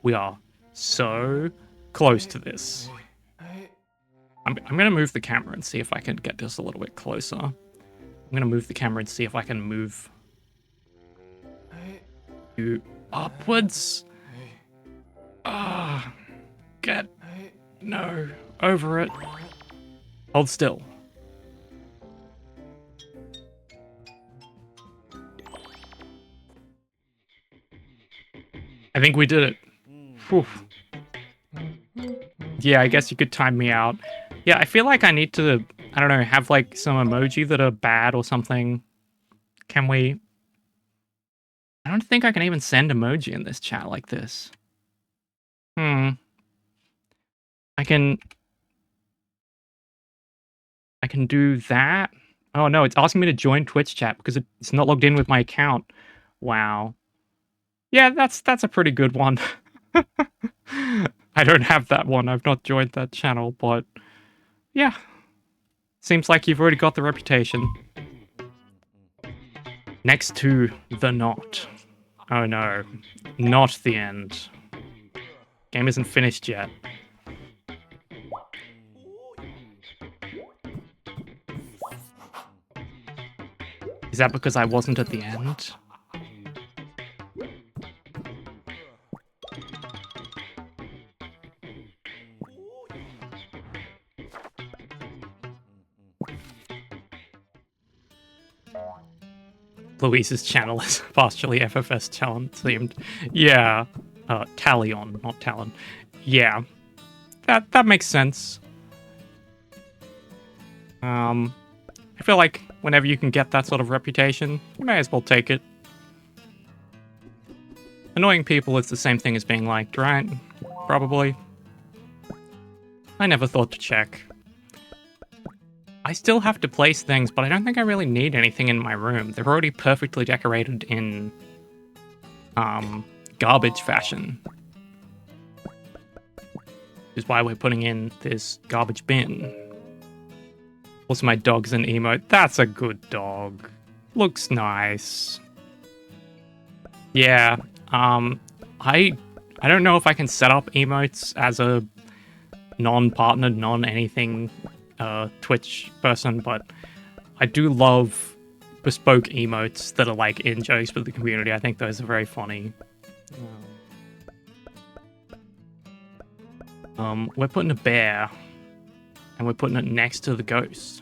We are so close to this. I'm gonna move the camera and see if I can get this a little bit closer. I'm gonna move the camera and see if I can move you upwards. No, over it. Hold still. I think we did it. Whew. Yeah, I guess you could time me out. Yeah, I feel like I need to, I don't know, have like some emoji that are bad or something. Can we? I don't think I can even send emoji in this chat like this. I can do that. Oh no, it's asking me to join Twitch chat because it's not logged in with my account. Wow. Yeah, that's a pretty good one. I don't have that one. I've not joined that channel, but yeah. Seems like you've already got the reputation. Next to the knot. Oh no. Not the end. Game isn't finished yet. Is that because I wasn't at the end? Louise's channel is partially FFS Talon themed. Yeah. Talion, not Talon. Yeah. That makes sense. I feel like whenever you can get that sort of reputation, you may as well take it. Annoying people is the same thing as being liked, right? Probably. I never thought to check. I still have to place things, but I don't think I really need anything in my room. They're already perfectly decorated in garbage fashion. Which is why we're putting in this garbage bin. Also, my dog's an emote. That's a good dog. Looks nice. Yeah, I don't know if I can set up emotes as a non-partnered, non-anything Twitch person, but I do love bespoke emotes that are like in jokes with the community. I think those are very funny. We're putting a bear, and we're putting it next to the ghost.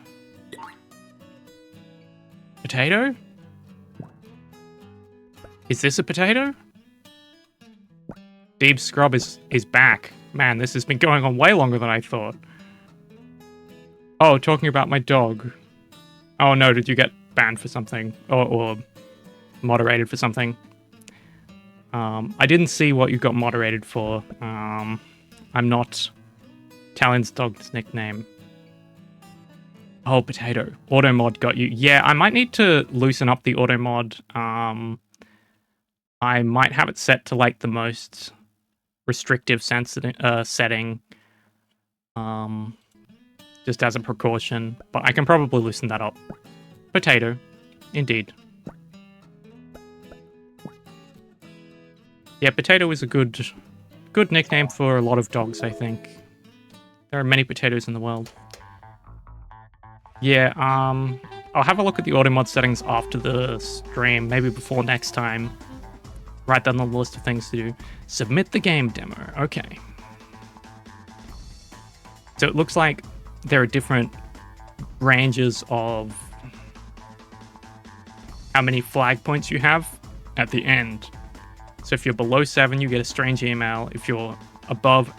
Potato? Is this a potato? Deep Scrub is back. Man, this has been going on way longer than I thought. Oh, talking about my dog. Oh no, did you get banned for something? Or moderated for something? I didn't see what you got moderated for. I'm not Talon's dog's nickname. Oh, Potato. Auto mod got you. Yeah, I might need to loosen up the auto mod. I might have it set to like the most restrictive setting. Just as a precaution, but I can probably loosen that up. Potato, indeed. Yeah, Potato is a good nickname for a lot of dogs, I think. There are many potatoes in the world. Yeah, I'll have a look at the auto mod settings after the stream, maybe before next time. Write that on the list of things to do. Submit the game demo. Okay. So it looks like there are different ranges of how many flag points you have at the end. So if you're below 7, you get a strange email. If you're above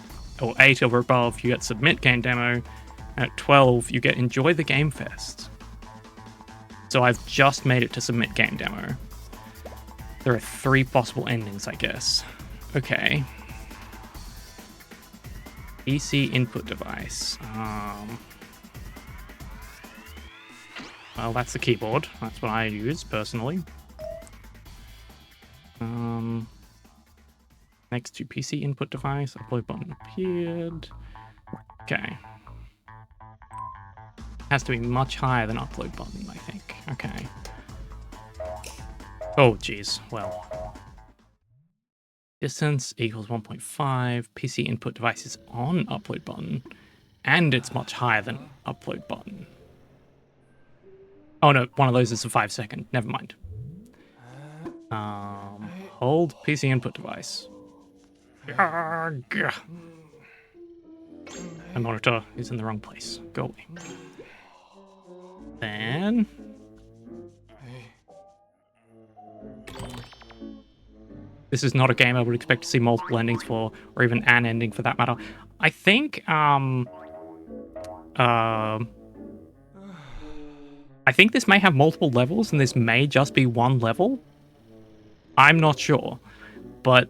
or 8 or above, you get submit game demo. And at 12, you get enjoy the game fest. So I've just made it to submit game demo. There are 3 possible endings, I guess. Okay. PC input device. Well, that's the keyboard. That's what I use personally. Next to PC input device, upload button appeared. Okay. Has to be much higher than upload button, I think. Okay. Oh, geez. Well. Distance equals 1.5. PC input device is on upload button. And it's much higher than upload button. Oh no, one of those is a 5-second. Never mind. Hold PC input device. My monitor is in the wrong place. Go away. Then... This is not a game I would expect to see multiple endings for, or even an ending for that matter. I think, I think this may have multiple levels, and this may just be one level. I'm not sure. But,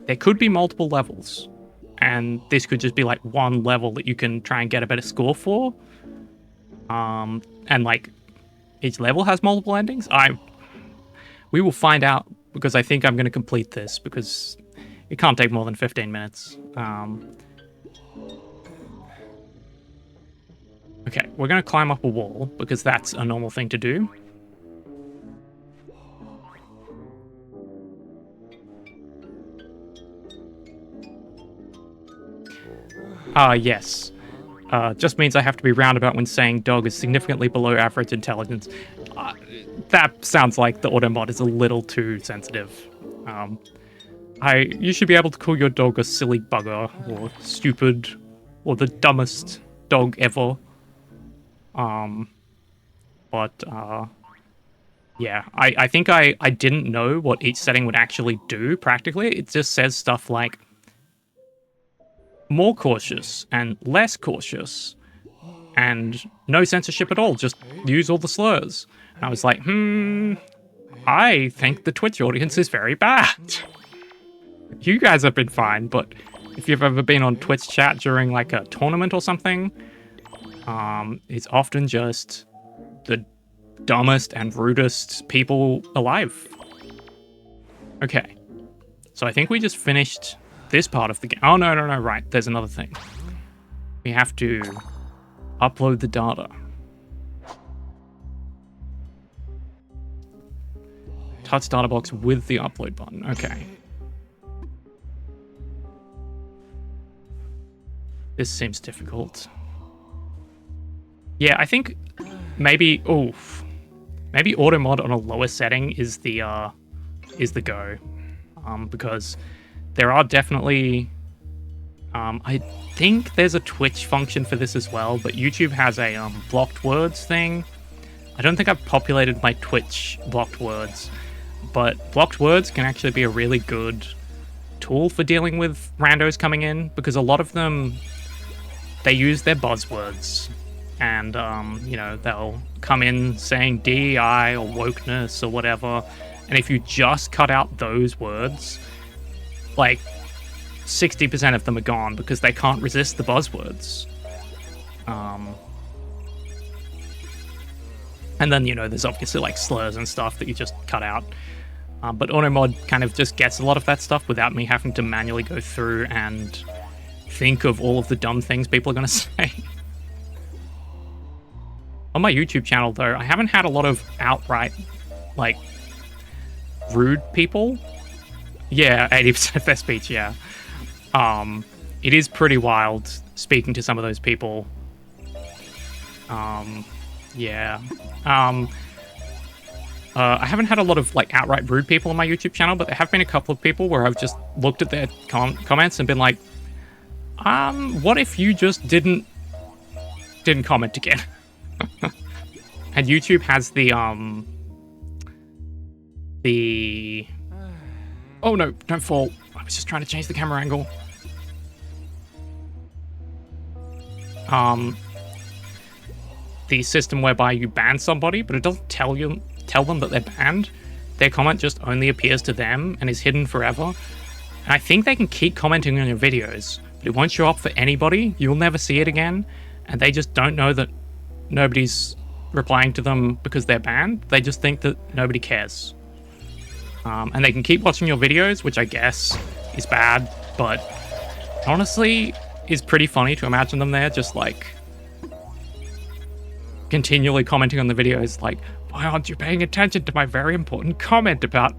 there could be multiple levels. And this could just be, like, one level that you can try and get a better score for. And, like, each level has multiple endings. We will find out, because I think I'm going to complete this, because it can't take more than 15 minutes. Okay, we're going to climb up a wall, because that's a normal thing to do. Yes. Just means I have to be roundabout when saying dog is significantly below average intelligence. That sounds like the automod is a little too sensitive. You should be able to call your dog a silly bugger, or stupid, or the dumbest dog ever. Yeah, I think I didn't know what each setting would actually do practically. It just says stuff like more cautious and less cautious and no censorship at all, just use all the slurs. And I was like, I think the Twitch audience is very bad. You guys have been fine, but if you've ever been on Twitch chat during like a tournament or something, it's often just the dumbest and rudest people alive. Okay, so I think we just finished this part of the game. Oh, no, right. There's another thing. We have to upload the data. Touch data box with the upload button. Okay. This seems difficult. Yeah, I think maybe maybe auto mod on a lower setting is the go. Because there are definitely I think there's a Twitch function for this as well, but YouTube has a blocked words thing. I don't think I've populated my Twitch blocked words, but blocked words can actually be a really good tool for dealing with randos coming in, because a lot of them, they use their buzzwords, and you know, they'll come in saying DEI or wokeness or whatever, and if you just cut out those words, like 60% of them are gone because they can't resist the buzzwords. And then, you know, there's obviously like slurs and stuff that you just cut out. But AutoMod kind of just gets a lot of that stuff without me having to manually go through and think of all of the dumb things people are going to say. On my YouTube channel, though, I haven't had a lot of outright, like, rude people. Yeah, 80% of their speech, yeah. It is pretty wild speaking to some of those people. Yeah. I haven't had a lot of like outright rude people on my YouTube channel, but there have been a couple of people where I've just looked at their comments and been like, what if you just didn't comment again? And YouTube has the the... Oh no, don't fall. I was just trying to change the camera angle. The system whereby you ban somebody, but it doesn't tell them that they're banned. Their comment just only appears to them and is hidden forever. And I think they can keep commenting on your videos, but it won't show up for anybody. You'll never see it again, and they just don't know that nobody's replying to them because they're banned. They just think that nobody cares. And they can keep watching your videos, which I guess is bad, but honestly is pretty funny to imagine them there just like continually commenting on the videos like, why aren't you paying attention to my very important comment about,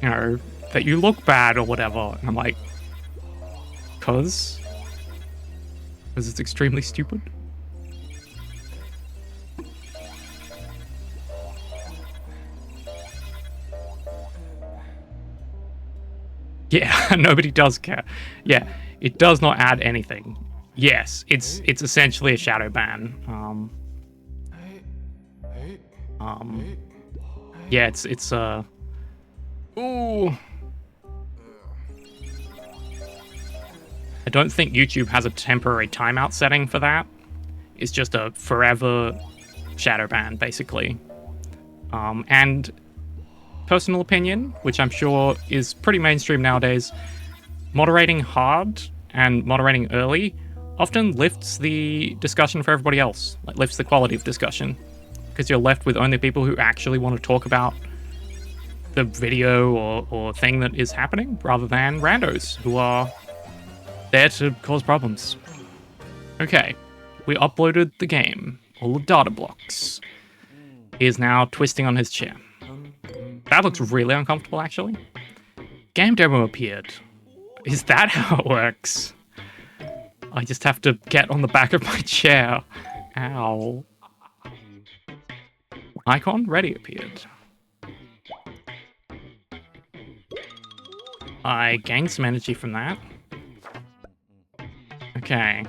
you know, that you look bad or whatever? And I'm like, because it's extremely stupid. Yeah, nobody does care. Yeah, it does not add anything. Yes, it's essentially a shadow ban. Yeah, it's ooh. I don't think YouTube has a temporary timeout setting for that. It's just a forever shadow ban, basically. And personal opinion, which I'm sure is pretty mainstream nowadays, moderating hard and moderating early often lifts the discussion for everybody else, like lifts the quality of discussion, because you're left with only people who actually want to talk about the video or thing that is happening, rather than randos who are there to cause problems. Okay, we uploaded the game, all the data blocks. He is now twisting on his chair. That looks really uncomfortable, actually. Game demo appeared. Is that how it works? I just have to get on the back of my chair. Ow. Icon ready appeared. I gained some energy from that. Okay.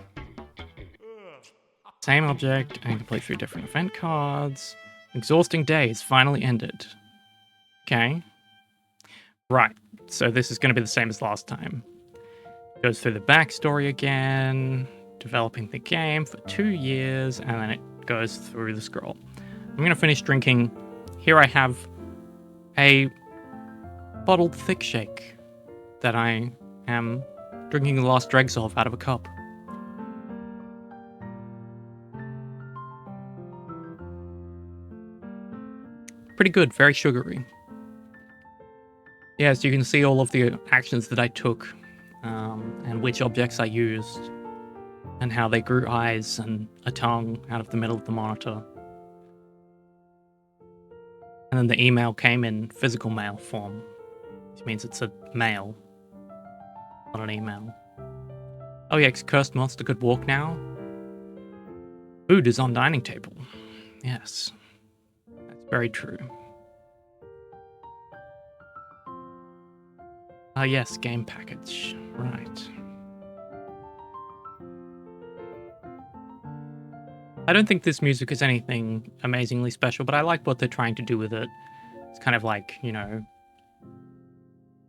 Same object and complete 3 different event cards. Exhausting day is finally ended. Okay. Right. So this is going to be the same as last time. Goes through the backstory again, developing the game for 2 years, and then it goes through the scroll. I'm going to finish drinking. Here I have a bottled thick shake that I am drinking the last dregs of out of a cup. Pretty good, very sugary. Yes, you can see all of the actions that I took, and which objects I used, and how they grew eyes and a tongue out of the middle of the monitor. And then the email came in physical mail form, which means it's a mail, not an email. Oh yeah, Cursed Monster could walk now. Food is on dining table. Yes, that's very true. Ah yes, game package, right. I don't think this music is anything amazingly special, but I like what they're trying to do with it. It's kind of like, you know,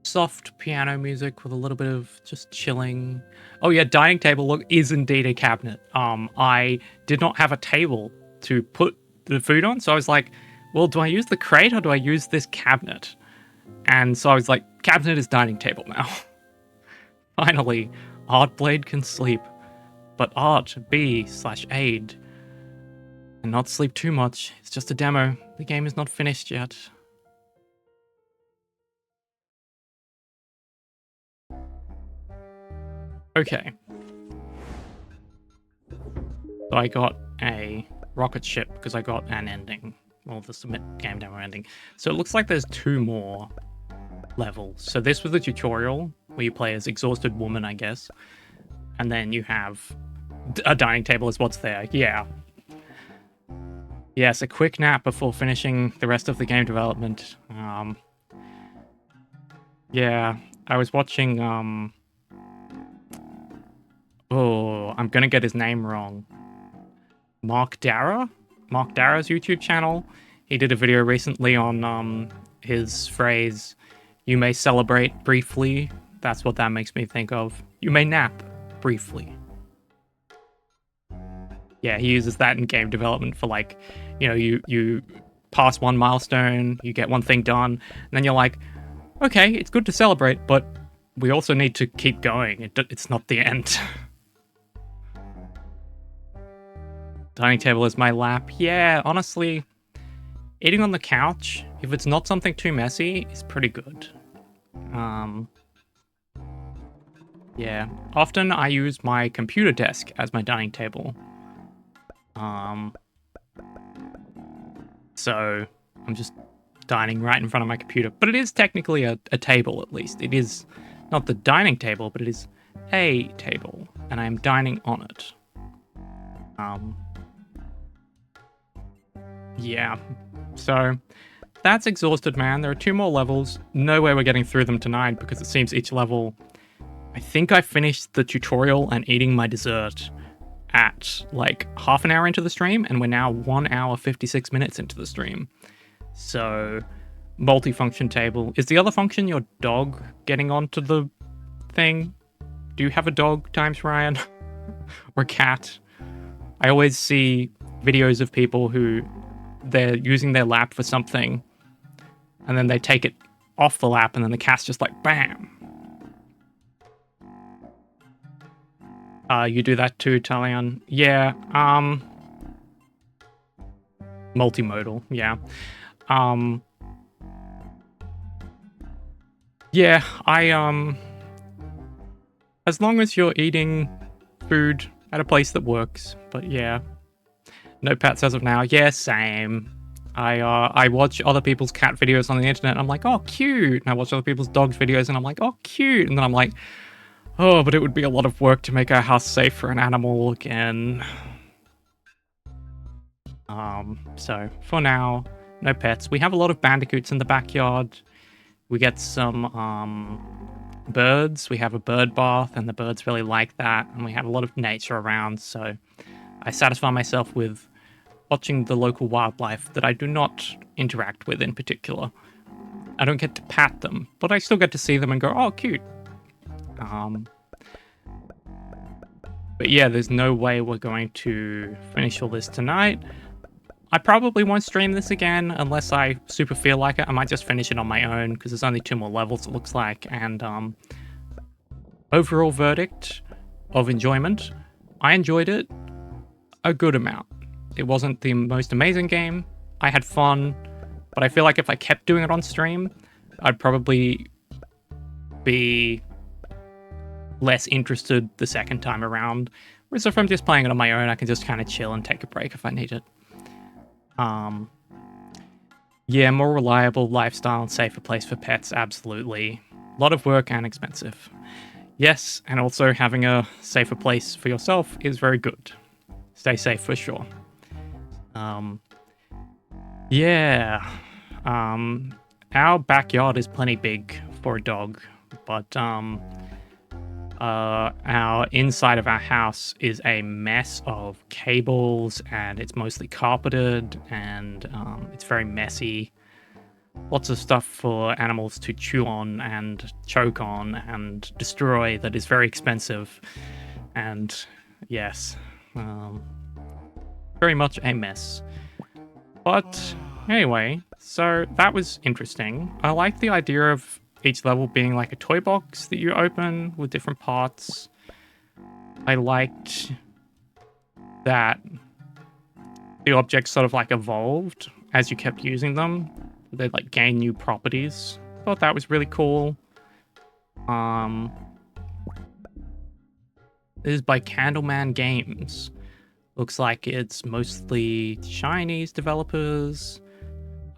soft piano music with a little bit of just chilling. Oh yeah, dining table look is indeed a cabinet. I did not have a table to put the food on, so I was like, well, do I use the crate or do I use this cabinet? And so I was like, cabinet is dining table now. Finally, Artblade can sleep, but Art B/aid. And not sleep too much. It's just a demo. The game is not finished yet. Okay. So I got a rocket ship because I got an ending. Well, the submit game demo ending. So it looks like there's 2 more levels. So this was the tutorial where you play as exhausted woman, I guess. And then you have a dining table is what's there. Yeah. Yes, a quick nap before finishing the rest of the game development. Yeah, I was watching, oh, I'm gonna get his name wrong. Mark Dara? Mark Dara's YouTube channel. He did a video recently on, his phrase, "You may celebrate briefly." That's what that makes me think of. You may nap briefly. Yeah, he uses that in game development for like, you pass one milestone, you get one thing done, and then you're like, okay, it's good to celebrate, but we also need to keep going. It's not the end. Dining table is my lap. Yeah, honestly, eating on the couch, if it's not something too messy, is pretty good. Yeah, often I use my computer desk as my dining table. So I'm just dining right in front of my computer. But it is technically a table, at least. It is not the dining table, but it is a table, and I am dining on it. Yeah. So that's exhausted, man. There are 2 more levels. No way we're getting through them tonight because it seems each level... I think I finished the tutorial and eating my dessert at like half an hour into the stream, and we're now 1 hour 56 minutes into the stream. So, multifunction table. Is the other function your dog getting onto the thing? Do you have a dog, Times Ryan? Or a cat? I always see videos of people who they're using their lap for something, and then they take it off the lap, and then the cat's just like, bam! You do that too, Talion. Yeah, multimodal, yeah. Yeah, as long as you're eating food at a place that works, but yeah. No pets as of now. Yeah, same. I watch other people's cat videos on the internet, and I'm like, oh, cute! And I watch other people's dogs videos, and I'm like, oh, cute! And then I'm like, oh, but it would be a lot of work to make our house safe for an animal again. So for now, no pets. We have a lot of bandicoots in the backyard. We get some birds. We have a bird bath, and the birds really like that. And we have a lot of nature around, so I satisfy myself with watching the local wildlife that I do not interact with in particular. I don't get to pat them, but I still get to see them and go, oh, cute. But yeah, there's no way we're going to finish all this tonight. I probably won't stream this again unless I super feel like it. I might just finish it on my own because there's only 2 more levels, it looks like. And overall verdict of enjoyment, I enjoyed it a good amount. It wasn't the most amazing game. I had fun, but I feel like if I kept doing it on stream, I'd probably be less interested the second time around. Whereas if I'm just playing it on my own, I can just kind of chill and take a break if I need it. Yeah, more reliable lifestyle and safer place for pets, absolutely. A lot of work and expensive. Yes, and also having a safer place for yourself is very good. Stay safe for sure. Yeah. Our backyard is plenty big for a dog, but our inside of our house is a mess of cables, and it's mostly carpeted, and it's very messy. Lots of stuff for animals to chew on and choke on and destroy that is very expensive. And yes, very much a mess. But anyway, so that was interesting. I like the idea of each level being like a toy box that you open with different parts. I liked that the objects sort of like evolved as you kept using them. They'd like gain new properties. Thought that was really cool. This is by Candleman Games. Looks like it's mostly Chinese developers.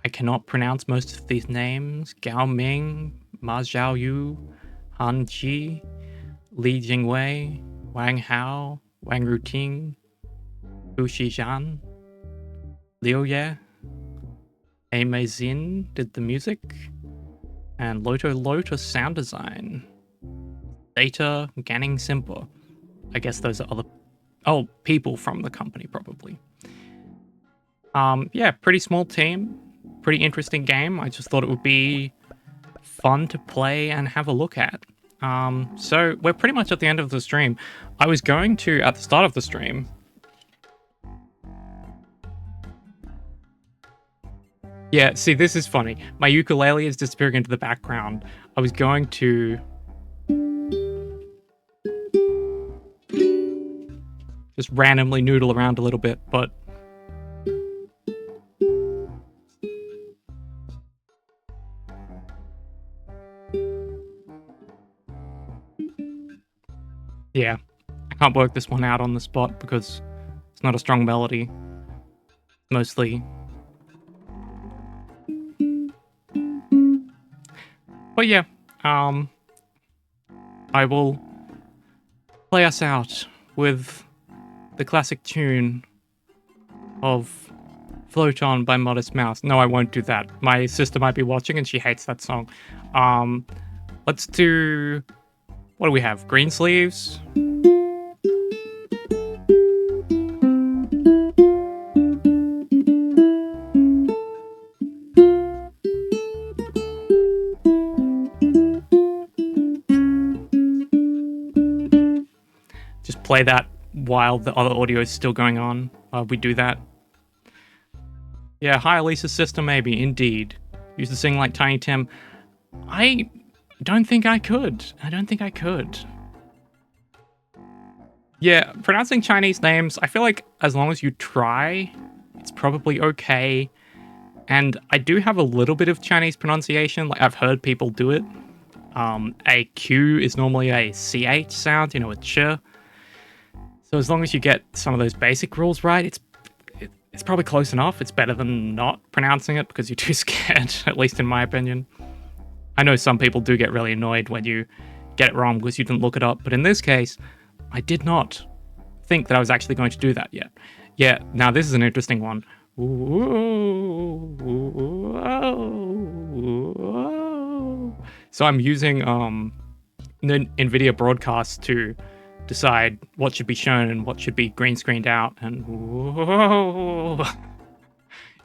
I cannot pronounce most of these names. Gao Ming, Ma Xiaoyu, Han Ji, Li Jingwei, Wang Hao, Wang Ruting, Hu Shizhan, Liu Ye, Mei Xin did the music, and Lotus sound design. Data Ganning Simpa. I guess those are other people from the company probably. Yeah, pretty small team. pretty interesting game. I just thought it would be fun to play and have a look at. So we're pretty much at the end of the stream. I was going to, at the start of the stream... Yeah, see, this is funny. My ukulele is disappearing into the background. I was going to... just randomly noodle around a little bit, but... yeah, I can't work this one out on the spot because it's not a strong melody. Mostly... but yeah, I will play us out with the classic tune of Float On by Modest Mouse. No, I won't do that. My sister might be watching and she hates that song. Let's do... what do we have? Greensleeves? Just play that while the other audio is still going on. We do that. Yeah, hi Elisa's sister, maybe. Indeed. Used to sing like Tiny Tim. I don't think I could. I don't think I could. Yeah, pronouncing Chinese names, I feel like as long as you try, it's probably okay. And I do have a little bit of Chinese pronunciation. Like, I've heard people do it. A Q is normally a CH sound, you know, a ch. So as long as you get some of those basic rules right, it's probably close enough. It's better than not pronouncing it because you're too scared, at least in my opinion. I know some people do get really annoyed when you get it wrong because you didn't look it up, but in this case, I did not think that I was actually going to do that yet. Yeah, now this is an interesting one. So I'm using NVIDIA Broadcast to decide what should be shown and what should be green screened out, and if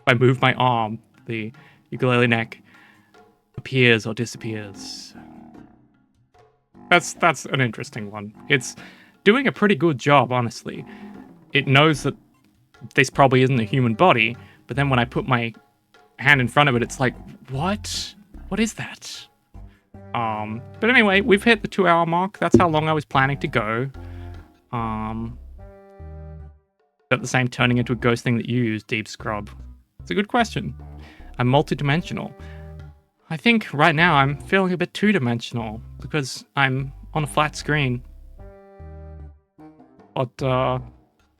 I move my arm, the ukulele neck appears or disappears. That's an interesting one. It's doing a pretty good job, honestly. It knows that this probably isn't a human body, but then when I put my hand in front of it, it's like, what? What is that? But anyway, we've hit the 2-hour mark. That's how long I was planning to go. At the same turning into a ghost thing that you use, Deep Scrub. It's a good question. I'm multi-dimensional. I think right now I'm feeling a bit two-dimensional because I'm on a flat screen. But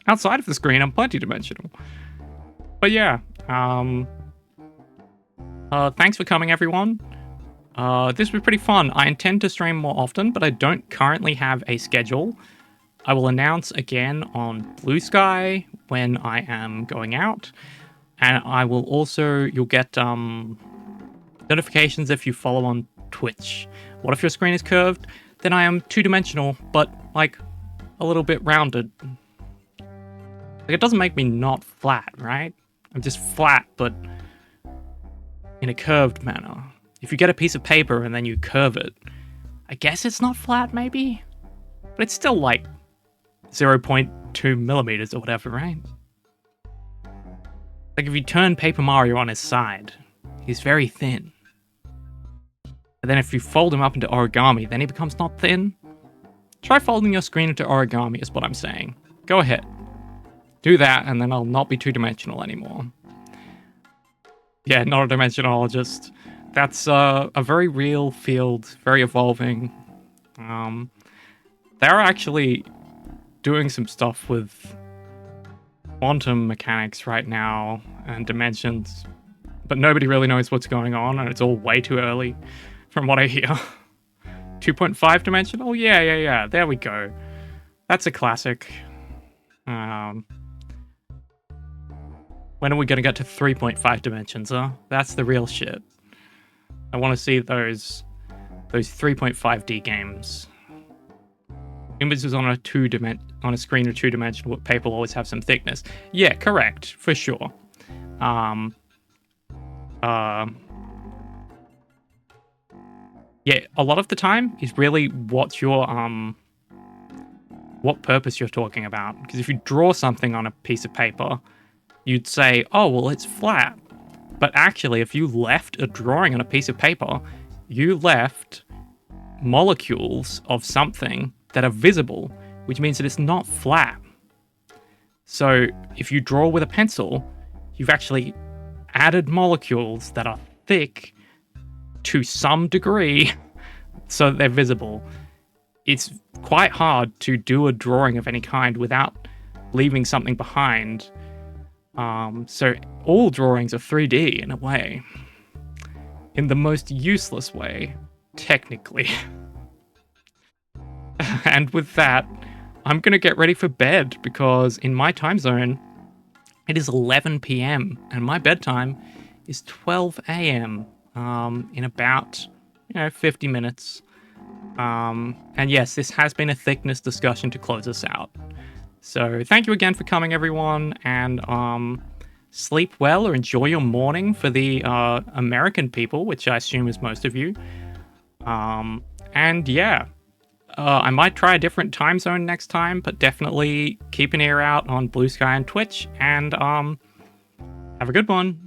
outside of the screen, I'm plenty-dimensional. But yeah, thanks for coming, everyone. This was pretty fun. I intend to stream more often, but I don't currently have a schedule. I will announce again on Blue Sky when I am going out. And I will also, you'll get notifications if you follow on Twitch. What if your screen is curved? Then I am two-dimensional, but like a little bit rounded. Like, it doesn't make me not flat, right? I'm just flat, but in a curved manner. If you get a piece of paper and then you curve it, I guess it's not flat, maybe? But it's still like 0.2 millimeters or whatever, right? Like if you turn Paper Mario on his side, he's very thin. And then if you fold him up into origami, then he becomes not thin. Try folding your screen into origami is what I'm saying. Go ahead. Do that and then I'll not be two-dimensional anymore. Yeah, not a dimensionologist. That's a very real field, very evolving. They're actually doing some stuff with quantum mechanics right now and dimensions, but nobody really knows what's going on, and it's all way too early from what I hear. 2.5 dimensional? Yeah. There we go. That's a classic. When are we going to get to 3.5 dimensions, huh? That's the real shit. I want to see those 3.5D games. Images on a screen of two-dimensional paper will always have some thickness. Yeah, correct, for sure. Um, yeah, a lot of the time is really what purpose you're talking about. Because if you draw something on a piece of paper, you'd say, oh, well, it's flat. But actually, if you left a drawing on a piece of paper, you left molecules of something that are visible, which means that it's not flat. So if you draw with a pencil, you've actually added molecules that are thick to some degree so that they're visible. It's quite hard to do a drawing of any kind without leaving something behind. So all drawings are 3D in a way. In the most useless way, technically. And with that, I'm gonna get ready for bed because in my time zone, it is 11 p.m. and my bedtime is 12 a.m. In about 50 minutes. And yes, this has been a thickness discussion to close us out. So thank you again for coming, everyone, and sleep well or enjoy your morning for the American people, which I assume is most of you. And yeah, I might try a different time zone next time, but definitely keep an ear out on Blue Sky and Twitch, and have a good one.